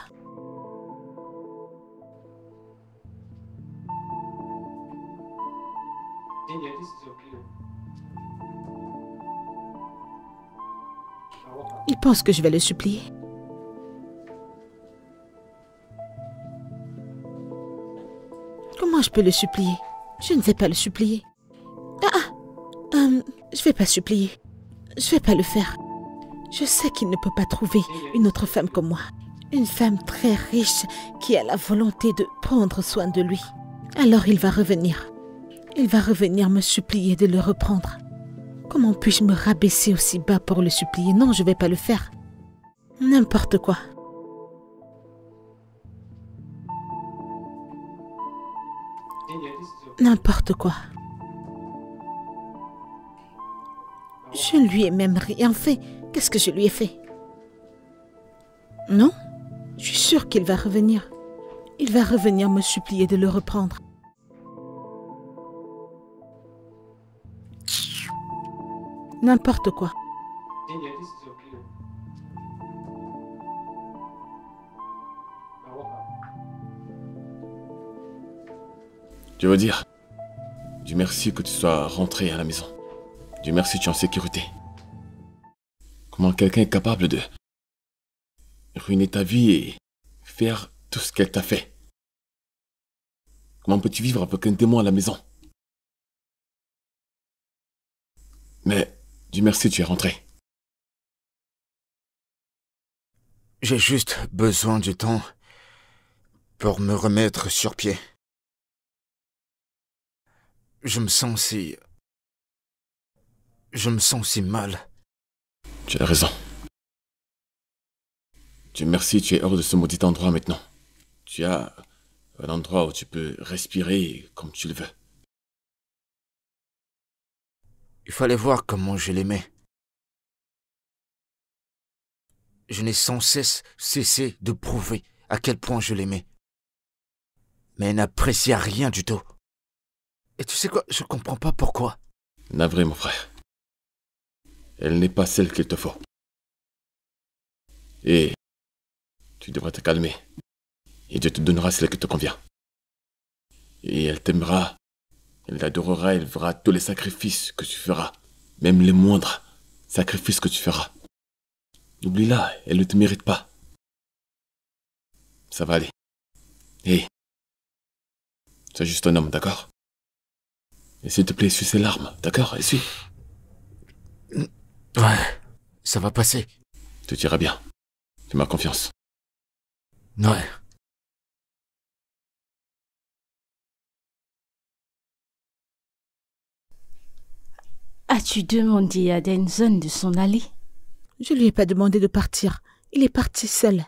Il pense que je vais le supplier. Comment je peux le supplier? Je ne vais pas le supplier. Je vais pas supplier. Je vais pas le faire. Je sais qu'il ne peut pas trouver une autre femme comme moi. Une femme très riche qui a la volonté de prendre soin de lui. Alors il va revenir. Il va revenir me supplier de le reprendre. Comment puis-je me rabaisser aussi bas pour le supplier? Non, je vais pas le faire. N'importe quoi. N'importe quoi. Je ne lui ai même rien fait. Qu'est-ce que je lui ai fait? Non, je suis sûre qu'il va revenir. Il va revenir me supplier de le reprendre. N'importe quoi. Je veux dire, Dieu merci que tu sois rentré à la maison. Dieu merci, tu es en sécurité. Comment quelqu'un est capable de ruiner ta vie et faire tout ce qu'elle t'a fait? Comment peux-tu vivre avec un démon à la maison? Mais Dieu merci, tu es rentré. J'ai juste besoin du temps pour me remettre sur pied. Je me sens si mal. Tu as raison. Dieu merci, tu es hors de ce maudit endroit maintenant. Tu as un endroit où tu peux respirer comme tu le veux. Il fallait voir comment je l'aimais. Je n'ai sans cesse cessé de prouver à quel point je l'aimais. Mais elle n'appréciait rien du tout. Et tu sais quoi, je comprends pas pourquoi. Navré, mon frère. Elle n'est pas celle qu'il te faut. Et tu devrais te calmer. Et Dieu te donnera celle qui te convient. Et elle t'aimera, elle t'adorera, elle verra tous les sacrifices que tu feras. Même les moindres sacrifices que tu feras. Oublie-la, elle ne te mérite pas. Ça va aller. Hé, sois juste un homme, d'accord? Et s'il te plaît, essuie ses larmes, d'accord? Essuie. Ouais, ça va passer. Tout ira bien. Fais-moi confiance. Ouais. As-tu demandé à Denson de s'en aller? Je lui ai pas demandé de partir. Il est parti seul.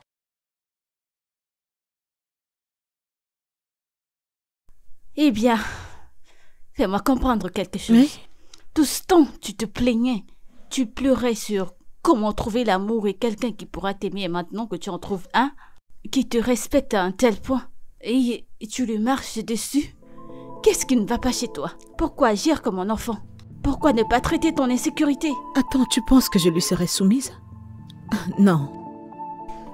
Eh bien, fais-moi comprendre quelque chose. Oui? Tout ce temps, tu te plaignais. Tu pleurais sur comment trouver l'amour et quelqu'un qui pourra t'aimer maintenant que tu en trouves un, qui te respecte à un tel point. Et tu lui marches dessus. Qu'est-ce qui ne va pas chez toi? Pourquoi agir comme un enfant? Pourquoi ne pas traiter ton insécurité? Attends, tu penses que je lui serais soumise? Non.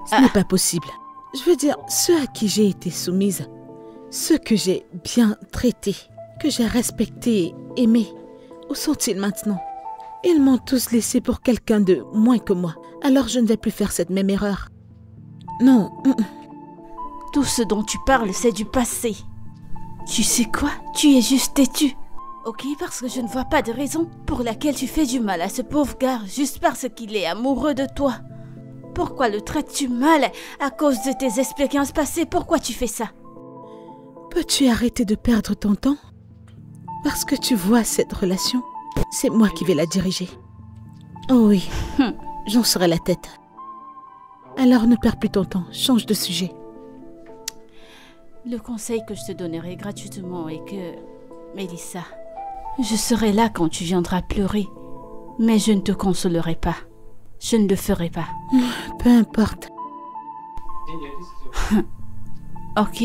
Ce n'est pas possible. Je veux dire, ceux à qui j'ai été soumise, ceux que j'ai bien traités, que j'ai respectés et aimés, où sont-ils maintenant? Ils m'ont tous laissé pour quelqu'un de moins que moi. Alors je ne vais plus faire cette même erreur. Non. Tout ce dont tu parles, c'est du passé. Tu sais quoi? Tu es juste têtu. Ok, parce que je ne vois pas de raison pour laquelle tu fais du mal à ce pauvre gars juste parce qu'il est amoureux de toi. Pourquoi le traites-tu mal à cause de tes expériences passées? Pourquoi tu fais ça? Peux-tu arrêter de perdre ton temps? Parce que tu vois cette relation, c'est moi qui vais la diriger. Oh oui, j'en serai la tête. Alors ne perds plus ton temps, change de sujet. Le conseil que je te donnerai gratuitement est que, Mélissa, je serai là quand tu viendras pleurer, mais je ne te consolerai pas. Je ne le ferai pas. Peu importe. Ok,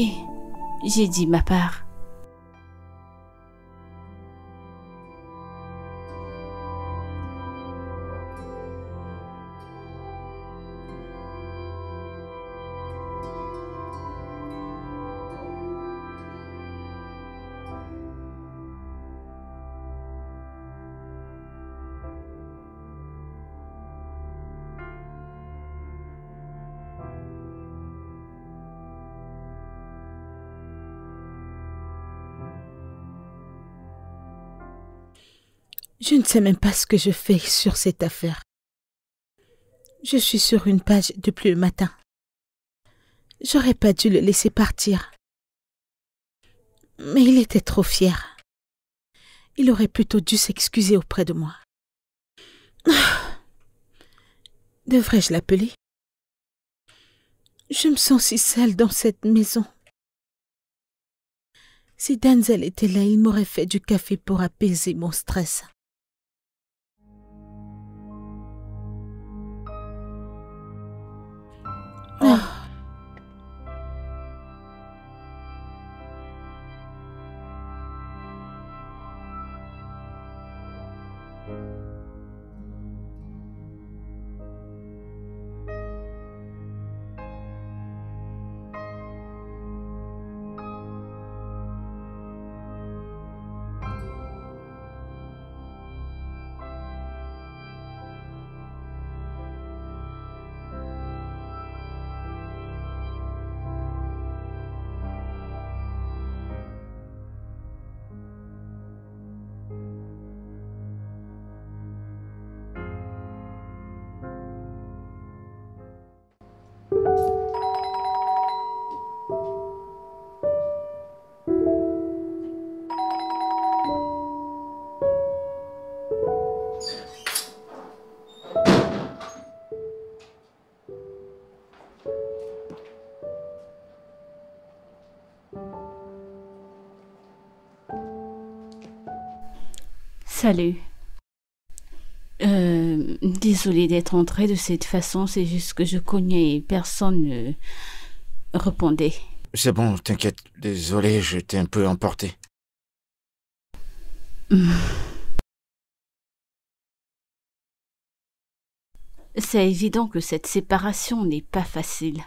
j'ai dit ma part. Je ne sais même pas ce que je fais sur cette affaire. Je suis sur une page depuis le matin. J'aurais pas dû le laisser partir. Mais il était trop fier. Il aurait plutôt dû s'excuser auprès de moi. Devrais-je l'appeler? Je me sens si seule dans cette maison. Si Denzel était là, il m'aurait fait du café pour apaiser mon stress. Ah. Salut. Désolée d'être entrée de cette façon, c'est juste que je cognais et personne ne répondait. C'est bon, t'inquiète. Désolé, j'étais un peu emporté. C'est évident que cette séparation n'est pas facile.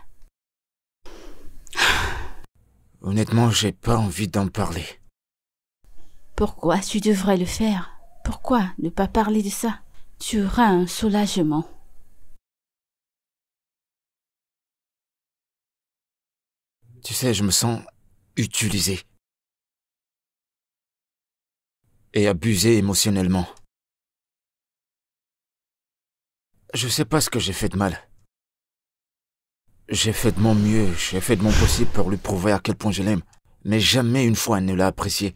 Honnêtement, j'ai pas envie d'en parler. Pourquoi tu devrais le faire? Pourquoi ne pas parler de ça? Tu auras un soulagement. Tu sais, je me sens utilisé. Et abusé émotionnellement. Je sais pas ce que j'ai fait de mal. J'ai fait de mon mieux, j'ai fait de mon possible pour lui prouver à quel point je l'aime. Mais jamais une fois elle ne l'a apprécié.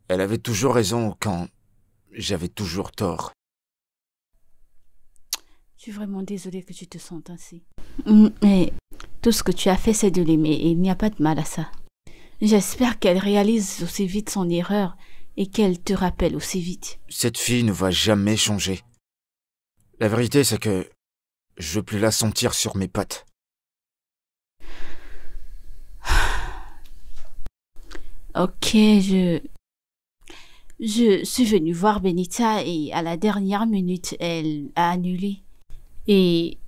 Elle avait toujours raison quand j'avais toujours tort. Je suis vraiment désolée que tu te sentes ainsi. Mais tout ce que tu as fait, c'est de l'aimer et il n'y a pas de mal à ça. J'espère qu'elle réalise aussi vite son erreur et qu'elle te rappelle aussi vite. Cette fille ne va jamais changer. La vérité, c'est que je veux plus la sentir sur mes pattes. Ok, je suis venue voir Benita et à la dernière minute, elle a annulé. Et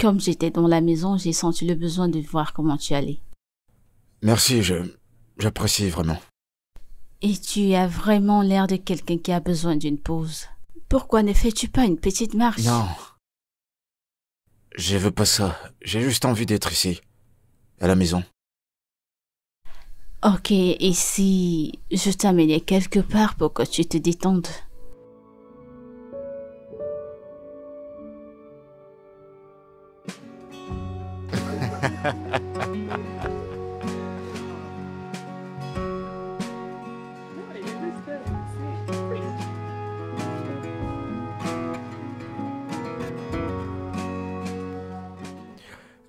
comme j'étais dans la maison, j'ai senti le besoin de voir comment tu allais. Merci, j'apprécie vraiment. Et tu as vraiment l'air de quelqu'un qui a besoin d'une pause. Pourquoi ne fais-tu pas une petite marche? Non. Je veux pas ça. J'ai juste envie d'être ici, à la maison. Ok, et si je t'amenais quelque part pour que tu te détendes?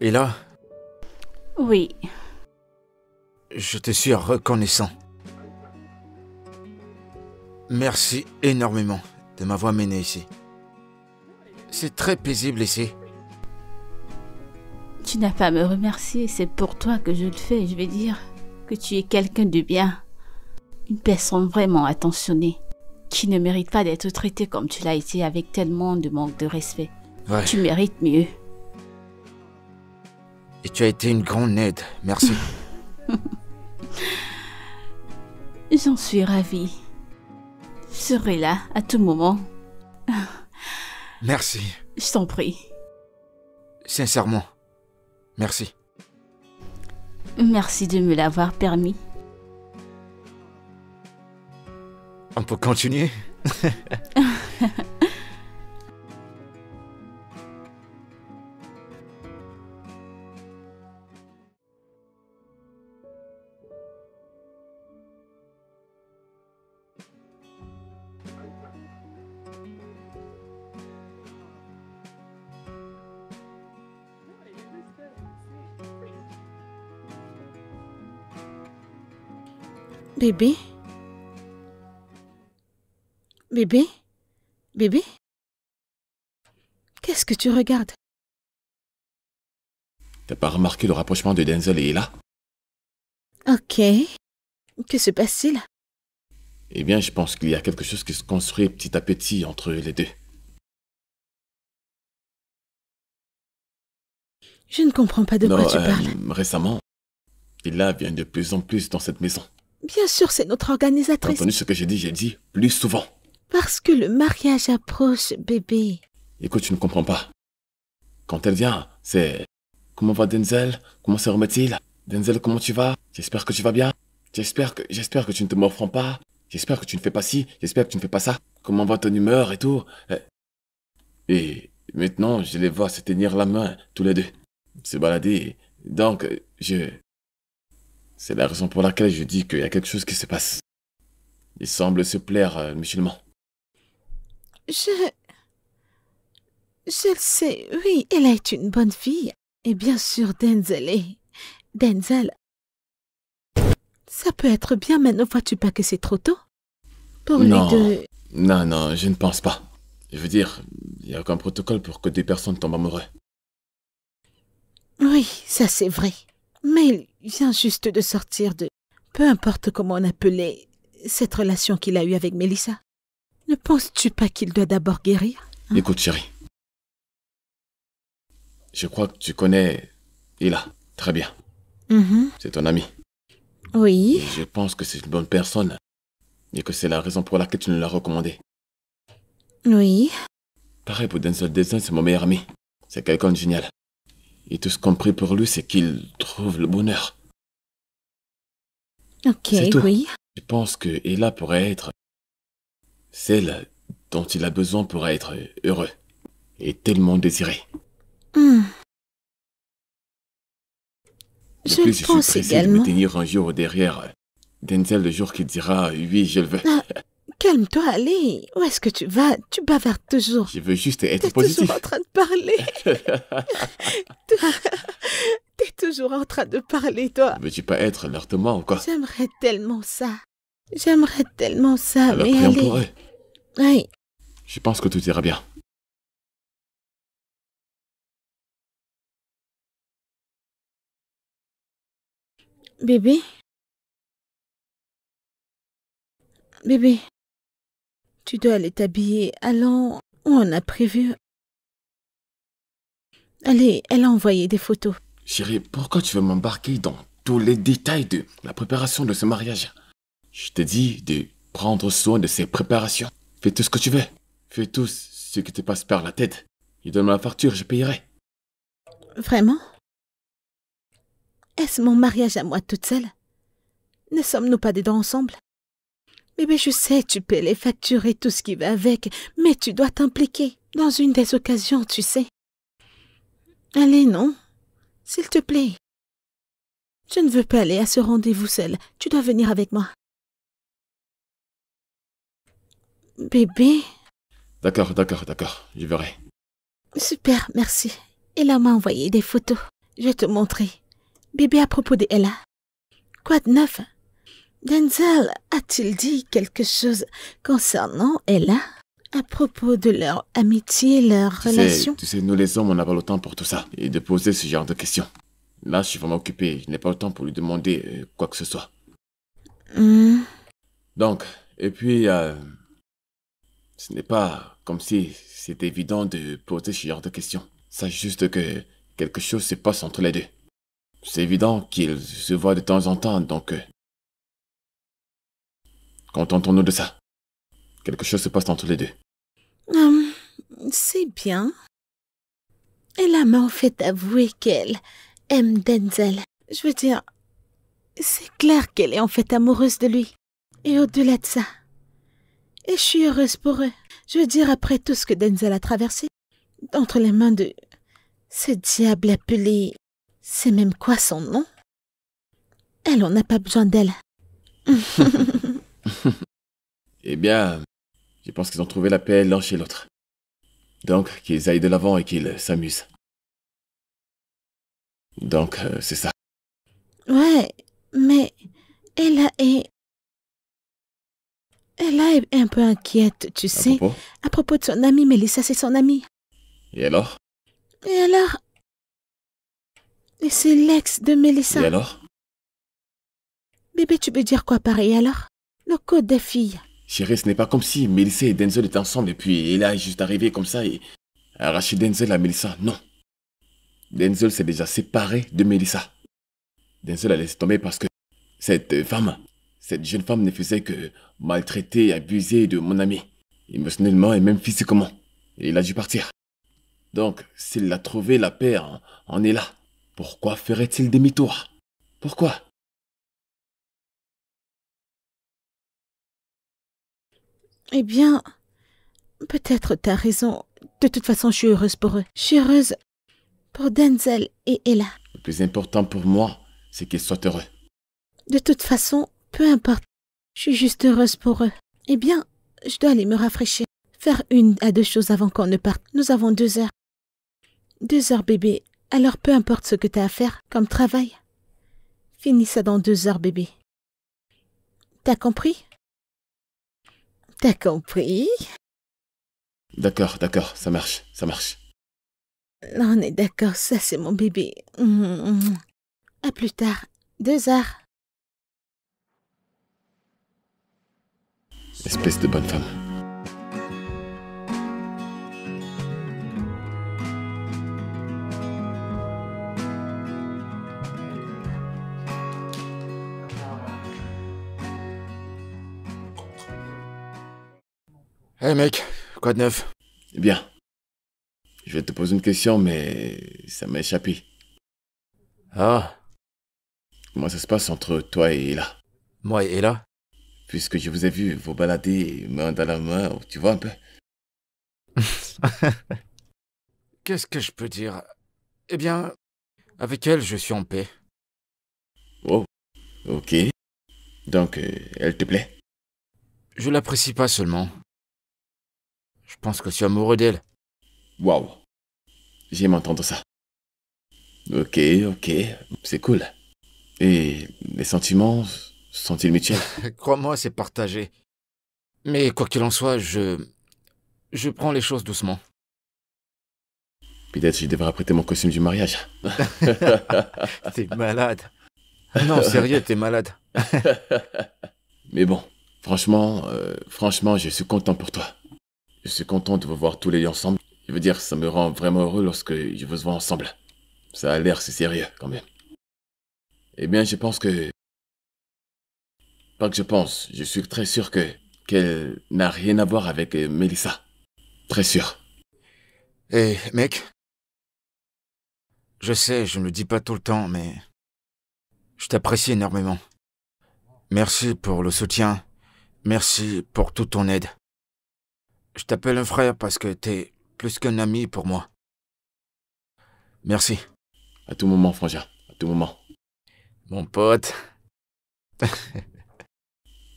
Et là, Oui, je te suis reconnaissant. Merci énormément de m'avoir mené ici. C'est très paisible ici. tu n'as pas à me remercier, c'est pour toi que je le fais. Je vais dire que tu es quelqu'un de bien. Une personne vraiment attentionnée, qui ne mérite pas d'être traitée comme tu l'as été avec tellement de manque de respect. Ouais. Tu mérites mieux. Et tu as été une grande aide. Merci. J'en suis ravie. Je serai là à tout moment. Merci. Je t'en prie. Sincèrement. Merci. Merci de me l'avoir permis. On peut continuer? Bébé? Bébé? Bébé? Qu'est-ce que tu regardes? T'as pas remarqué le rapprochement de Denzel et Ella? Ok. Que se passe-t-il? Eh bien, je pense qu'il y a quelque chose qui se construit petit à petit entre les deux. Je ne comprends pas de quoi tu parles. Récemment, Ella vient de plus en plus dans cette maison. Bien sûr, c'est notre T'as organisatrice. entendu ce que j'ai dit plus souvent. Parce que le mariage approche, bébé. Écoute, tu ne comprends pas. Quand elle vient, c'est... Comment va Denzel? Comment se remet-il? Denzel, comment tu vas? J'espère que tu vas bien. J'espère que tu ne te morfends pas. J'espère que tu ne fais pas ci. J'espère que tu ne fais pas ça. Comment va ton humeur et tout? Et maintenant, je les vois se tenir la main, tous les deux. Se balader. Donc, c'est la raison pour laquelle je dis qu'il y a quelque chose qui se passe. Il semble se plaire mutuellement. Je le sais, oui, elle est une bonne fille. Et bien sûr, Denzel. Ça peut être bien, mais ne vois-tu pas que c'est trop tôt? Pour les Non. deux. Non, non, je ne pense pas. Je veux dire, il n'y a aucun protocole pour que deux personnes tombent amoureux. Oui, ça c'est vrai. Mais il vient juste de sortir de... Peu importe comment on appelait cette relation qu'il a eue avec Mélissa. Ne penses-tu pas qu'il doit d'abord guérir? Écoute, chérie. Je crois que tu connais Ila. Très bien. Mhm. C'est ton ami. Oui. Et je pense que c'est une bonne personne. Et que c'est la raison pour laquelle tu nous l'as recommandé. Oui. Pareil pour Denzel. Denzel, c'est mon meilleur ami. C'est quelqu'un de génial. Et tout ce qu'on prie pour lui, c'est qu'il trouve le bonheur. Ok, C'est tout. oui. Je pense que Ella pourrait être celle dont il a besoin pour être heureux. Et tellement désiré. Hmm. De Je plus, le je suis pense pressé de me également. tenir un jour derrière Denzel le jour qu'il dira oui, je le veux. Ah, calme-toi, allez. Où est-ce que tu vas? Tu bavardes toujours. Je veux juste être T'es positif. toujours en train de parler. T'es toujours en train de parler, toi. Veux-tu pas être l'heure de moi ou quoi? J'aimerais tellement ça. J'aimerais tellement ça, Alors mais prions allez. pour eux. Oui. Je pense que tout ira bien. Bébé? Bébé, tu dois aller t'habiller. Allons, où on a prévu. Allez, elle a envoyé des photos. Chérie, pourquoi tu veux m'embarquer dans tous les détails de la préparation de ce mariage? Je te dis de prendre soin de ces préparations. Fais tout ce que tu veux. Fais tout ce qui te passe par la tête. Et donne-moi la facture, je payerai. Vraiment? Est-ce mon mariage à moi toute seule? Ne sommes-nous pas des dents ensemble? Bébé, je sais, tu paies les factures et tout ce qui va avec, mais tu dois t'impliquer dans une des occasions, tu sais. Allez, non? S'il te plaît. Je ne veux pas aller à ce rendez-vous seule. Tu dois venir avec moi. Bébé? D'accord, d'accord, d'accord. Je verrai. Super, merci. Ella m'a envoyé des photos. Je vais te montrer. Bébé, à propos de Ella. Quoi de neuf? Denzel a-t-il dit quelque chose concernant Ella? À propos de leur amitié, leur relation? Tu sais, nous les hommes, on n'a pas le temps pour tout ça. Et de poser ce genre de questions. Là, je suis vraiment occupé. Je n'ai pas le temps pour lui demander quoi que ce soit. Donc, et puis, ce n'est pas comme si c'était évident de poser ce genre de questions. Sache juste que quelque chose se passe entre les deux. C'est évident qu'ils se voient de temps en temps, donc... contentons-nous de ça. Quelque chose se passe entre les deux. C'est bien. Ella m'a en fait avoué qu'elle aime Denzel. Je veux dire, c'est clair qu'elle est en fait amoureuse de lui. Et au-delà de ça, et je suis heureuse pour eux. Je veux dire, après tout ce que Denzel a traversé, entre les mains de ce diable appelé... C'est même quoi son nom? Elle, on n'a pas besoin d'elle. Eh bien, je pense qu'ils ont trouvé la paix l'un chez l'autre. Donc, qu'ils aillent de l'avant et qu'ils s'amusent. Donc, c'est ça. Ouais, mais Ella est un peu inquiète, tu À sais, propos. à propos de son amie Mélissa, c'est son amie. Et alors? Et alors? Et c'est l'ex de Mélissa. Et alors? Bébé, tu veux dire quoi pareil alors? Le code des filles. Chérie, ce n'est pas comme si Melissa et Denzel étaient ensemble et puis Ella est juste arrivée comme ça et a arraché Denzel à Melissa. Non. Denzel s'est déjà séparé de Melissa. Denzel a laissé tomber parce que cette jeune femme ne faisait que maltraiter et abuser de mon ami, émotionnellement et même physiquement. Et il a dû partir. Donc, s'il a trouvé la paix en Ella, pourquoi ferait-il demi-tour? Pourquoi? Eh bien, peut-être t'as raison. De toute façon, je suis heureuse pour eux. Je suis heureuse pour Denzel et Ella. Le plus important pour moi, c'est qu'ils soient heureux. De toute façon, peu importe. Je suis juste heureuse pour eux. Eh bien, je dois aller me rafraîchir. Faire 1 à 2 choses avant qu'on ne parte. Nous avons 2 heures. 2 heures, bébé. Alors peu importe ce que t'as à faire comme travail. Finis ça dans 2 heures, bébé. T'as compris? T'as compris? D'accord, d'accord, ça marche, ça marche. On est d'accord, ça c'est mon bébé. À plus tard. 2 heures. Espèce de bonne femme. Hé mec, quoi de neuf? Eh bien, je vais te poser une question, mais ça m'a échappé. Ah, Comment ça se passe entre toi et Ella? moi et Ella? Puisque je vous ai vu vous balader main dans la main, tu vois un peu? Qu'est-ce que je peux dire? Eh bien, avec elle, je suis en paix. Oh, ok. Donc, elle te plaît? Je l'apprécie pas seulement. Je pense que je suis amoureux d'elle. Waouh. J'aime entendre ça. Ok, ok, c'est cool. Et les sentiments sont-ils mutuels? Crois-moi, c'est partagé. Mais quoi qu'il en soit, je prends les choses doucement. Peut-être je devrais prêter mon costume du mariage. T'es malade. Non, sérieux, t'es malade. Mais bon, franchement, je suis content pour toi. Je suis content de vous voir tous les deux ensemble. Je veux dire, ça me rend vraiment heureux lorsque je vous vois ensemble. Ça a l'air si sérieux, quand même. Eh bien, je pense que... Pas que je pense, je suis très sûr qu'elle n'a rien à voir avec Mélissa. Très sûr. Hé, mec. Je sais, je ne le dis pas tout le temps, mais... Je t'apprécie énormément. Merci pour le soutien. Merci pour toute ton aide. Je t'appelle un frère parce que t'es plus qu'un ami pour moi. Merci. À tout moment, frangin. À tout moment. Mon pote.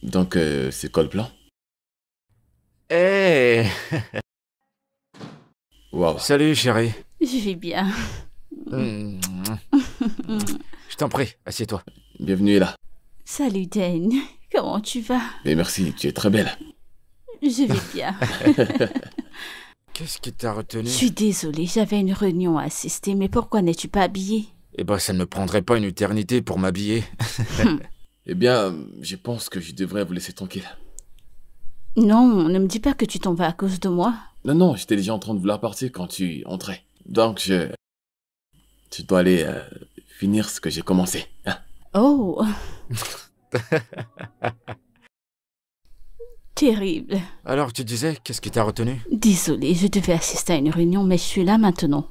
Donc, c'est quoi le plan? Hé Waouh. Salut, chérie. Je vais bien. Je t'en prie, assieds-toi. Bienvenue là. Salut Dan, comment tu vas? Et merci, tu es très belle. Je vais bien. Qu'est-ce qui t'a retenu? Je suis désolée, j'avais une réunion à assister, mais pourquoi n'es-tu pas habillée? Eh ben, ça ne me prendrait pas une éternité pour m'habiller. Eh bien, je pense que je devrais vous laisser tranquille. Non, ne me dis pas que tu t'en vas à cause de moi. Non, j'étais déjà en train de vouloir partir quand tu entrais. Donc, je dois aller finir ce que j'ai commencé. Hein? Oh. Terrible. Alors, tu disais, qu'est-ce qui t'a retenu? Désolée, je devais assister à une réunion, mais je suis là maintenant.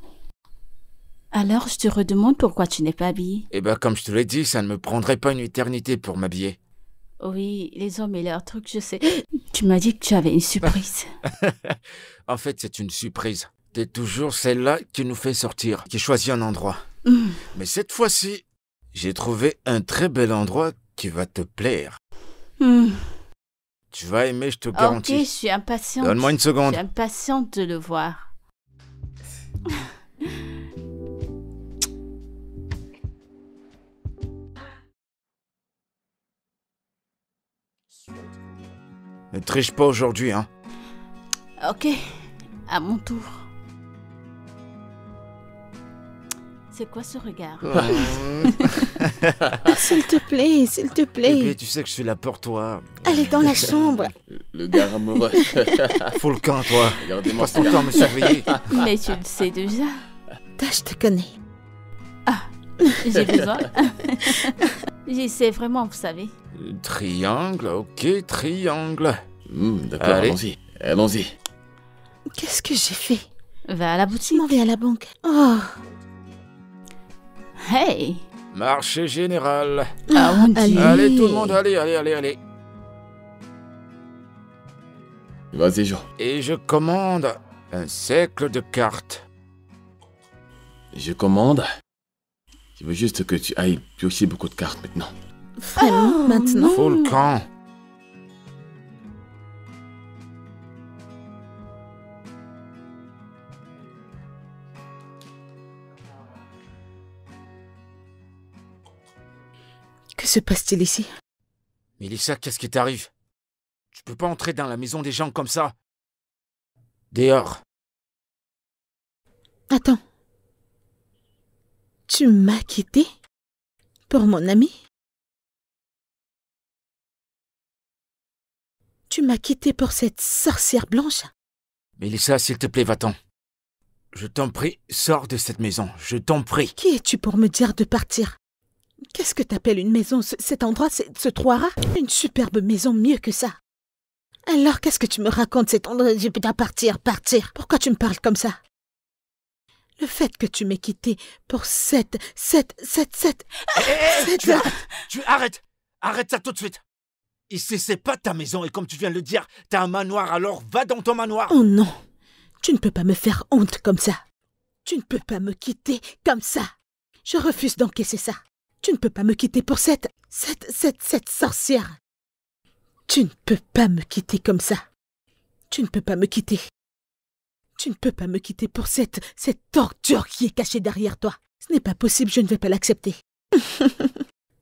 Alors, je te redemande pourquoi tu n'es pas habillée. Eh ben, comme je te l'ai dit, ça ne me prendrait pas une éternité pour m'habiller. Oui, les hommes et leurs trucs, je sais. Tu m'as dit que tu avais une surprise. En fait, c'est une surprise. T'es toujours celle-là qui nous fait sortir, qui choisit un endroit. Mais cette fois-ci, j'ai trouvé un très bel endroit qui va te plaire. Tu vas aimer, je te garantis. Ok, je suis impatiente. Donne-moi une seconde. Je suis impatiente de le voir. Ne triche pas aujourd'hui, hein. Ok, à mon tour. C'est quoi ce regard? S'il te plaît, s'il te plaît. Bébé, tu sais que je suis là pour toi. Allez dans la chambre. Le gars amoureux. Faut le camp, toi. Regardez-moi Passe ton temps à me surveiller. Mais tu le sais déjà. Je te connais. J'ai besoin. J'essaie vraiment, vous savez. Triangle, ok, triangle. D'accord, Allez. allons-y. Allons-y. Qu'est-ce que j'ai fait? Va à la Je boutique. m'en vais à la banque. Oh, Hey! Marché général. Ah, mon Dieu. allez. Allez, tout le monde, allez. Vas-y, Jo. Et je commande un cercle de cartes. Je commande. Je veux juste que tu ailles piocher beaucoup de cartes maintenant. Vraiment, Oh, maintenant? non. Faut le camp. Que se passe-t-il ici? Mélissa, qu'est-ce qui t'arrive? Tu peux pas entrer dans la maison des gens comme ça. Dehors. Attends. Tu m'as quitté pour mon ami? Tu m'as quitté pour cette sorcière blanche? Mélissa, s'il te plaît, va-t'en. Je t'en prie, sors de cette maison. Je t'en prie. Qui es-tu pour me dire de partir? Qu'est-ce que t'appelles une maison? Cet endroit, ce trou rat? Une superbe maison mieux que ça. Alors, qu'est-ce que tu me racontes cet endroit? Je peux pas partir. Pourquoi tu me parles comme ça? Le fait que tu m'aies quitté pour cette... Tu arrêtes. Arrête ça tout de suite. Ici, c'est pas ta maison et comme tu viens de le dire, t'as un manoir, alors va dans ton manoir. Oh non, tu ne peux pas me faire honte comme ça. Tu ne peux pas me quitter comme ça. Je refuse d'encaisser ça. Tu ne peux pas me quitter pour cette sorcière. Tu ne peux pas me quitter comme ça. Tu ne peux pas me quitter. Tu ne peux pas me quitter pour cette torture qui est cachée derrière toi. Ce n'est pas possible, je ne vais pas l'accepter.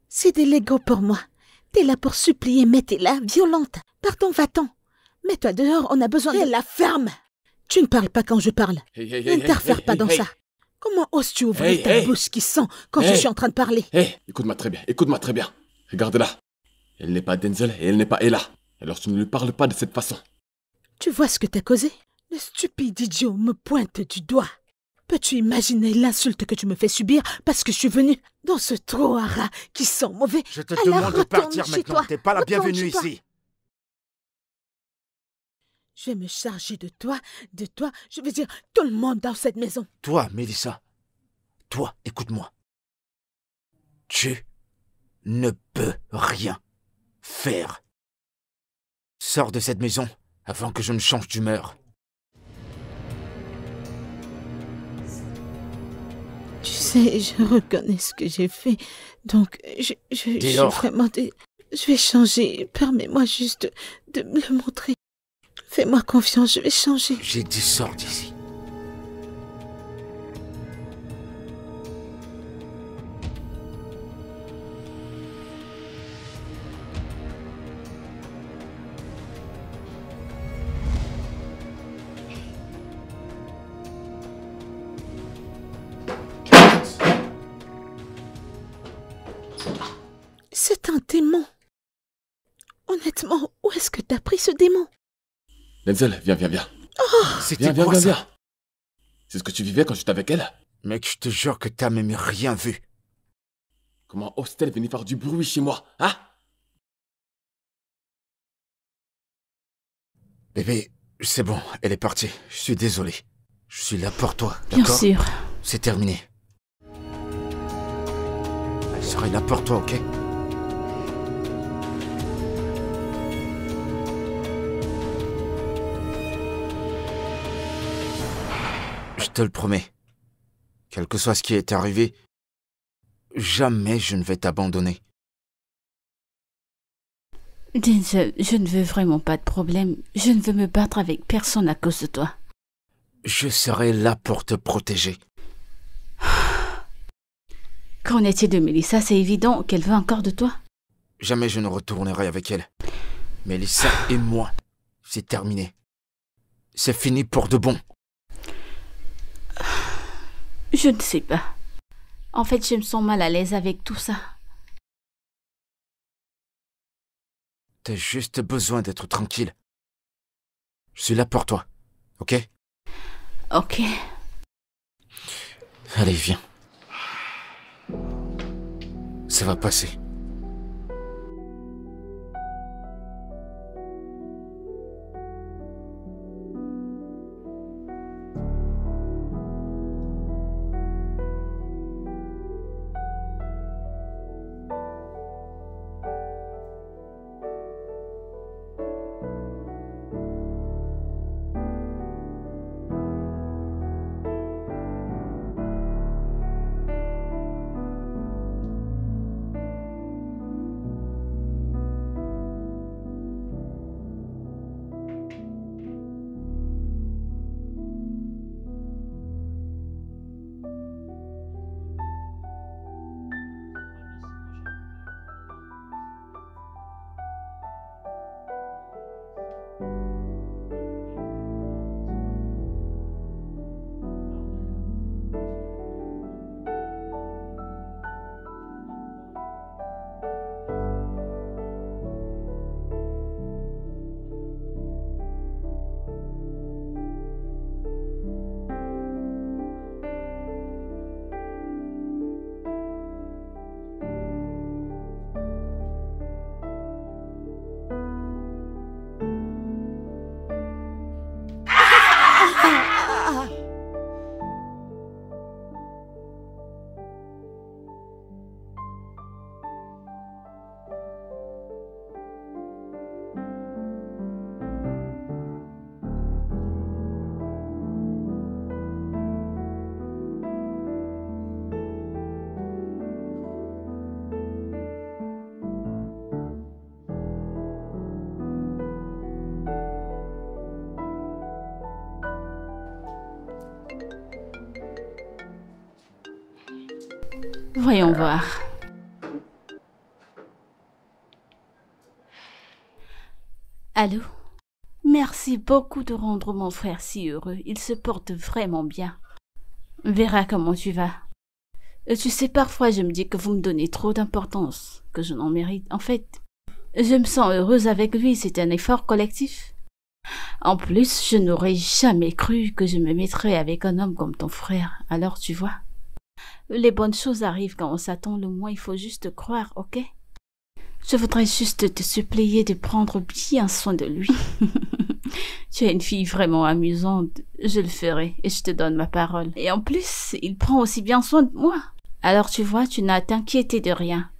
C'est des Legos pour moi. T'es là pour supplier, mais t'es là, violente. Pardon, va-t'en. Mets-toi dehors, on a besoin de la ferme. Tu ne parles pas quand je parle. N'interfère pas dans ça. Comment oses-tu ouvrir ta bouche qui sent quand je suis en train de parler? Écoute-moi très bien. Regarde-la. Elle n'est pas Denzel et elle n'est pas Ella. Alors tu ne lui parles pas de cette façon. Tu vois ce que t'as causé? Le stupide idiot me pointe du doigt. Peux-tu imaginer l'insulte que tu me fais subir parce que je suis venue dans ce trou à rats qui sent mauvais? Je te demande de partir maintenant. T'es pas la bienvenue ici. Je vais me charger de toi, je veux dire tout le monde dans cette maison. Toi, Mélissa. Toi, écoute-moi. Tu ne peux rien faire. Sors de cette maison avant que je ne change d'humeur. Tu sais, je reconnais ce que j'ai fait, donc je suis vraiment... Je vais changer, permets-moi juste de me le montrer. Fais-moi confiance, je vais changer. J'ai dit sors d'ici. C'est un démon. Honnêtement, où est-ce que t'as pris ce démon? Denzel, viens. Oh, c'était quoi ça? Viens. C'est ce que tu vivais quand j'étais avec elle? Mec, je te jure que t'as même rien vu. Comment ose-t-elle venir faire du bruit chez moi, hein? Bébé, c'est bon, elle est partie. Je suis désolé. Je suis là pour toi, d'accord? Bien sûr. C'est terminé. Elle serait là pour toi, ok? Je te le promets. Quel que soit ce qui est arrivé, jamais je ne vais t'abandonner. Denzel, je ne veux vraiment pas de problème. Je ne veux me battre avec personne à cause de toi. Je serai là pour te protéger. Qu'en est-il de Mélissa? C'est évident qu'elle veut encore de toi. Jamais je ne retournerai avec elle. Mélissa et moi, c'est terminé. C'est fini pour de bon. Je ne sais pas. En fait, je me sens mal à l'aise avec tout ça. T'as juste besoin d'être tranquille. Je suis là pour toi, ok? Ok. Allez, viens. Ça va passer. Voyons voir. Allô? Merci beaucoup de rendre mon frère si heureux. Il se porte vraiment bien. Vera, comment tu vas? Tu sais, parfois je me dis que vous me donnez trop d'importance, que je n'en mérite. En fait, je me sens heureuse avec lui, c'est un effort collectif. En plus, je n'aurais jamais cru que je me mettrais avec un homme comme ton frère. Alors tu vois, les bonnes choses arrivent quand on s'attend le moins, il faut juste croire, ok? Je voudrais juste te supplier de prendre bien soin de lui. Tu es une fille vraiment amusante, je le ferai et je te donne ma parole. Et en plus, il prend aussi bien soin de moi. Alors tu vois, tu n'as à t'inquiéter de rien.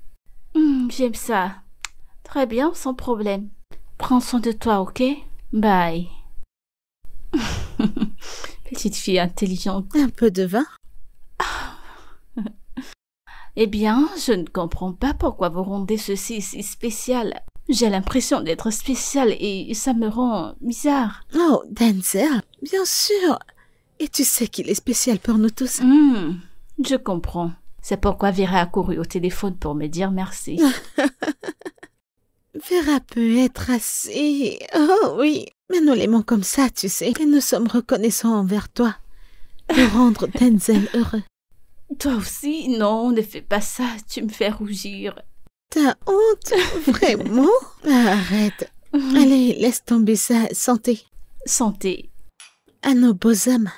J'aime ça. Très bien, sans problème. Prends soin de toi, ok? Bye. Petite fille intelligente. Un peu de vin? Eh bien, je ne comprends pas pourquoi vous rendez ceci si spécial. J'ai l'impression d'être spéciale et ça me rend bizarre. Oh, Denzel, bien sûr. Et tu sais qu'il est spécial pour nous tous. Je comprends. C'est pourquoi Vera a couru au téléphone pour me dire merci. Vera peut être assez... Oh oui, mais nous l'aimons comme ça, tu sais. Et nous sommes reconnaissants envers toi de rendre Denzel heureux. Toi aussi? Non, ne fais pas ça, tu me fais rougir. T'as honte? Vraiment? Arrête. Allez, laisse tomber ça. Santé. Santé. À nos beaux âmes.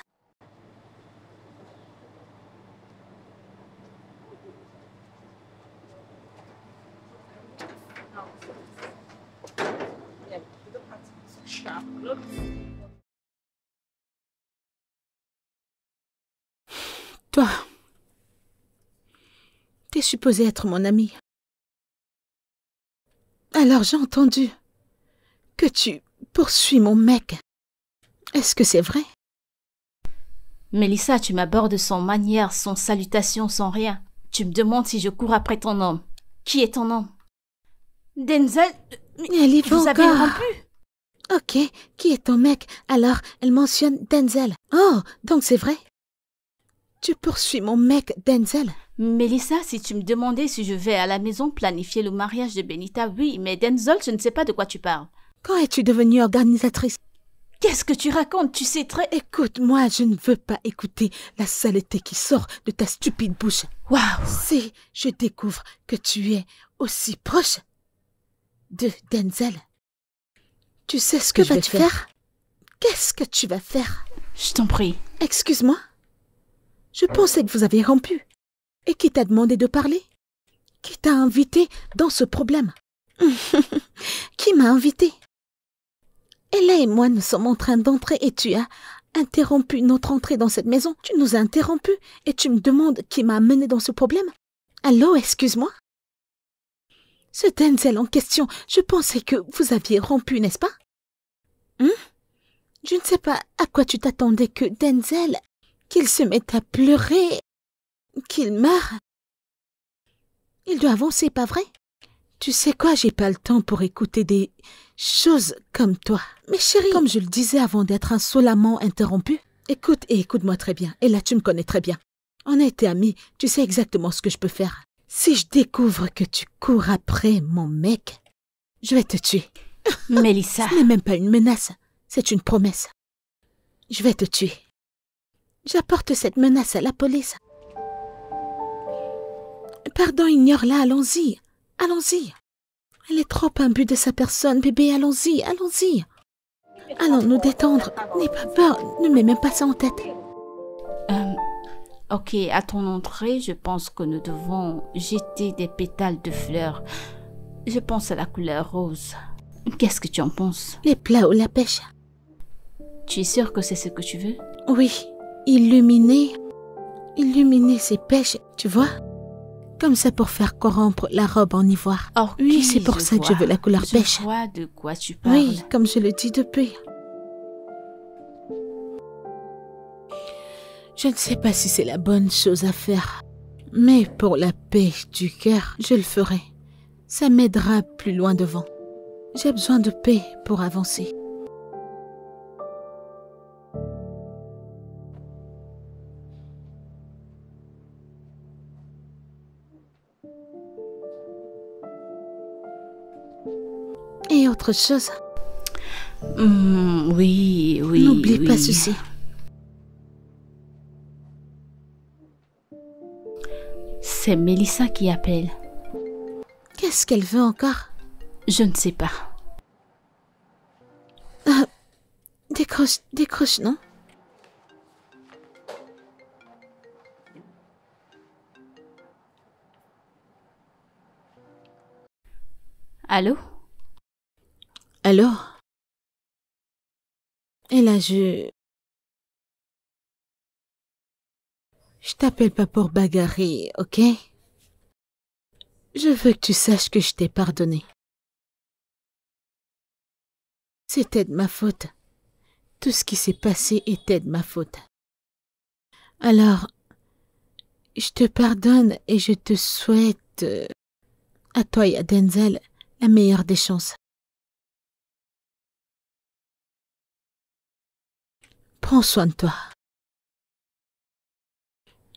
Toi, t'es supposé être mon ami. Alors j'ai entendu que tu poursuis mon mec. Est-ce que c'est vrai? Mélissa, tu m'abordes sans manière, sans salutation, sans rien. Tu me demandes si je cours après ton homme. Qui est ton homme? Denzel? Elle y va Vous avez encore. rompu? Ok, qui est ton mec? Alors, elle mentionne Denzel. Oh, donc c'est vrai? Tu poursuis mon mec, Denzel? Mélissa, si tu me demandais si je vais à la maison planifier le mariage de Benita, oui, mais Denzel, je ne sais pas de quoi tu parles. Quand es-tu devenue organisatrice? Qu'est-ce que tu racontes? Tu sais très... Écoute, moi, je ne veux pas écouter la saleté qui sort de ta stupide bouche. Waouh! Si je découvre que tu es aussi proche de Denzel, tu sais ce que vas-tu faire? Qu'est-ce que tu vas faire? Je t'en prie. Excuse-moi? Je pensais que vous aviez rompu. Et qui t'a demandé de parler? Qui t'a invité dans ce problème? Qui m'a invité? Ella et moi, nous sommes en train d'entrer et tu as interrompu notre entrée dans cette maison. Tu nous as interrompu et tu me demandes qui m'a amené dans ce problème? Allô, excuse-moi? Ce Denzel en question, je pensais que vous aviez rompu, n'est-ce pas? Je ne sais pas à quoi tu t'attendais que Denzel, qu'il se mette à pleurer, qu'il meure. Il doit avancer, pas vrai? Tu sais quoi, j'ai pas le temps pour écouter des choses comme toi. Mais chérie, comme je le disais avant d'être insolemment interrompu, écoute et écoute-moi très bien. Et là, tu me connais très bien. On a été amis, tu sais exactement ce que je peux faire. Si je découvre que tu cours après mon mec, je vais te tuer. Mélissa. Ce n'est même pas une menace, c'est une promesse. Je vais te tuer. J'apporte cette menace à la police. Pardon, ignore-la, allons-y. Allons-y. Elle est trop imbue de sa personne, bébé, allons-y, allons-y. Allons nous détendre. N'aie pas peur, ne mets même pas ça en tête. Ok, à ton entrée, je pense que nous devons jeter des pétales de fleurs. Je pense à la couleur rose. Qu'est-ce que tu en penses? Les plats ou la pêche? Tu es sûre que c'est ce que tu veux? Oui, illuminer ces pêches, tu vois? Comme ça pour faire corrompre la robe en ivoire. Oh, oui, c'est pour ça que je veux la couleur pêche. Je vois de quoi tu parles. Oui, comme je le dis depuis. Je ne sais pas si c'est la bonne chose à faire, mais pour la paix du cœur, je le ferai. Ça m'aidera plus loin devant. J'ai besoin de paix pour avancer. Et autre chose, Oui, oui. n'oublie pas oui. ceci. C'est Mélissa qui appelle. Qu'est-ce qu'elle veut encore? Je ne sais pas. Décroche, décroche, non? Allô? Alors? Et là, je t'appelle pas pour bagarrer, ok? Je veux que tu saches que je t'ai pardonné. C'était de ma faute. Tout ce qui s'est passé était de ma faute. Alors, je te pardonne et je te souhaite, à toi et à Denzel, la meilleure des chances. Prends soin de toi.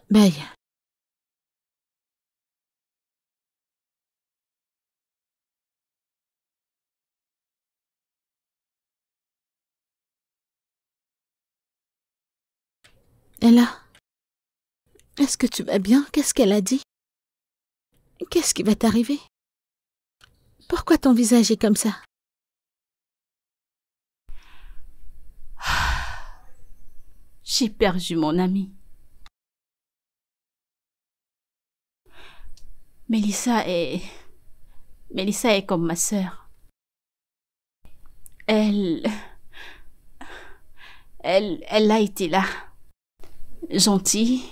Bye. Ella, est-ce que tu vas bien? Qu'est-ce qu'elle a dit? Qu'est-ce qui va t'arriver? Pourquoi ton visage est comme ça? J'ai perdu mon ami. Mélissa est comme ma sœur. Elle a été là. Gentille.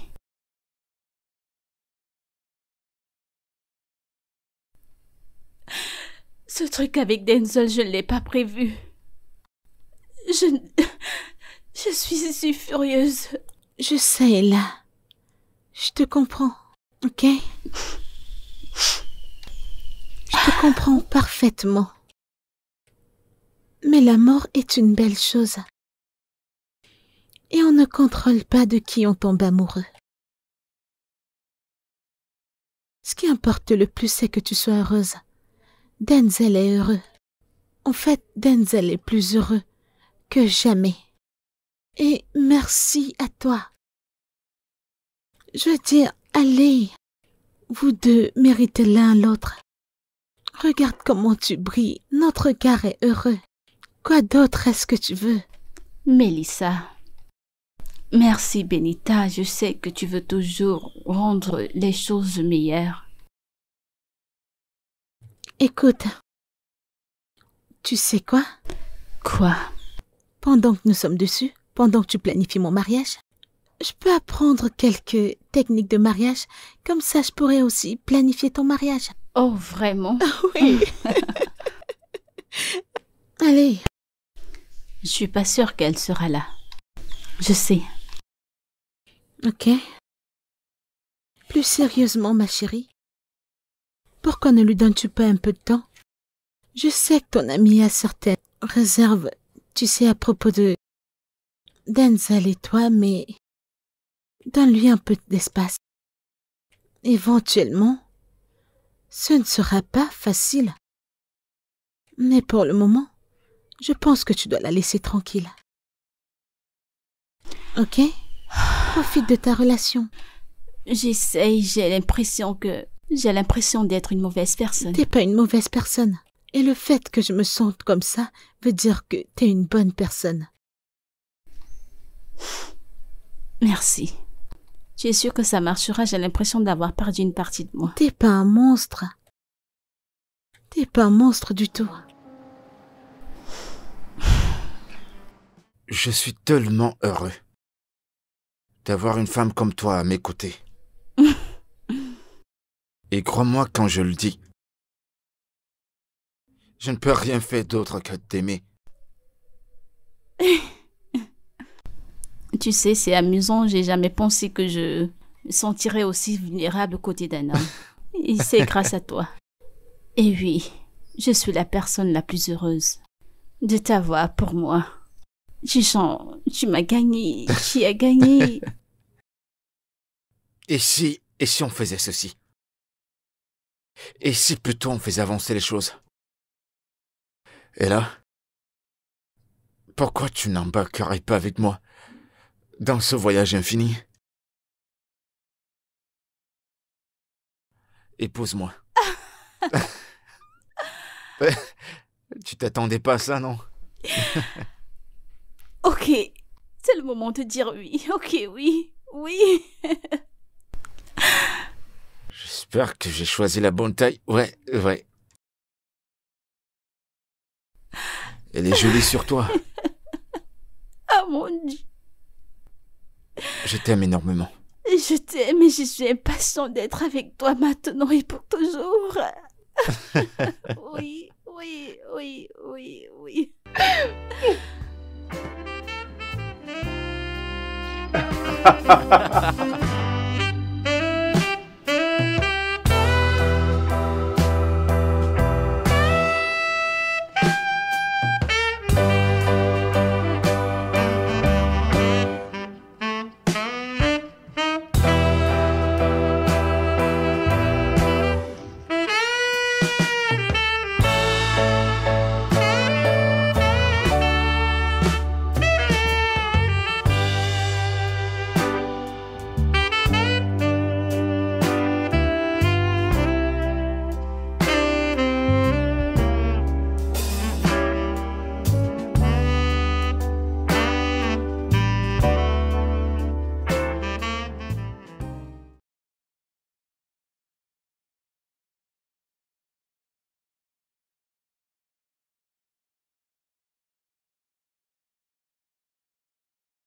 Ce truc avec Denzel, je ne l'ai pas prévu. Je suis si furieuse. Je sais, Ella. Je te comprends, ok? Je te comprends parfaitement. Mais la mort est une belle chose. Et on ne contrôle pas de qui on tombe amoureux. Ce qui importe le plus, c'est que tu sois heureuse. Denzel est heureux. En fait, Denzel est plus heureux que jamais. Et merci à toi. Je veux dire, allez, vous deux méritez l'un l'autre. Regarde comment tu brilles, notre cœur est heureux. Quoi d'autre est-ce que tu veux? Mélissa. Merci, Benita. Je sais que tu veux toujours rendre les choses meilleures. Écoute, tu sais quoi? Quoi? Pendant que nous sommes dessus, pendant que tu planifies mon mariage, je peux apprendre quelques techniques de mariage. Comme ça, je pourrais aussi planifier ton mariage. Oh, vraiment? Oui. Allez. Je suis pas sûre qu'elle sera là. Je sais. Ok. Plus sérieusement, ma chérie, pourquoi ne lui donnes-tu pas un peu de temps? Je sais que ton ami a certaines réserves, tu sais, à propos de Denzel et toi, mais donne-lui un peu d'espace. Éventuellement, ce ne sera pas facile. Mais pour le moment, je pense que tu dois la laisser tranquille. Ok? Profite de ta relation. J'essaye, j'ai l'impression d'être une mauvaise personne. T'es pas une mauvaise personne. Et le fait que je me sente comme ça veut dire que t'es une bonne personne. Merci. Tu es sûre que ça marchera? J'ai l'impression d'avoir perdu une partie de moi. T'es pas un monstre. T'es pas un monstre du tout. Je suis tellement heureux d'avoir une femme comme toi à mes côtés. Et crois-moi quand je le dis, je ne peux rien faire d'autre que de t'aimer. Tu sais, c'est amusant, j'ai jamais pensé que je me sentirais aussi vulnérable aux côtés d'un homme. Et c'est grâce à toi. Et oui, je suis la personne la plus heureuse de t'avoir pour moi. Tu m'as gagné, tu as gagné. Et si on faisait ceci? Et si plutôt on faisait avancer les choses? Et là, pourquoi tu n'embarquerais pas avec moi dans ce voyage infini? Épouse-moi. Tu t'attendais pas à ça, non? Ok, c'est le moment de dire oui. Ok, oui, oui. J'espère que j'ai choisi la bonne taille. Ouais. Elle est jolie sur toi. Ah mon Dieu. Je t'aime énormément. Je t'aime et je suis impatient d'être avec toi maintenant et pour toujours. Oui.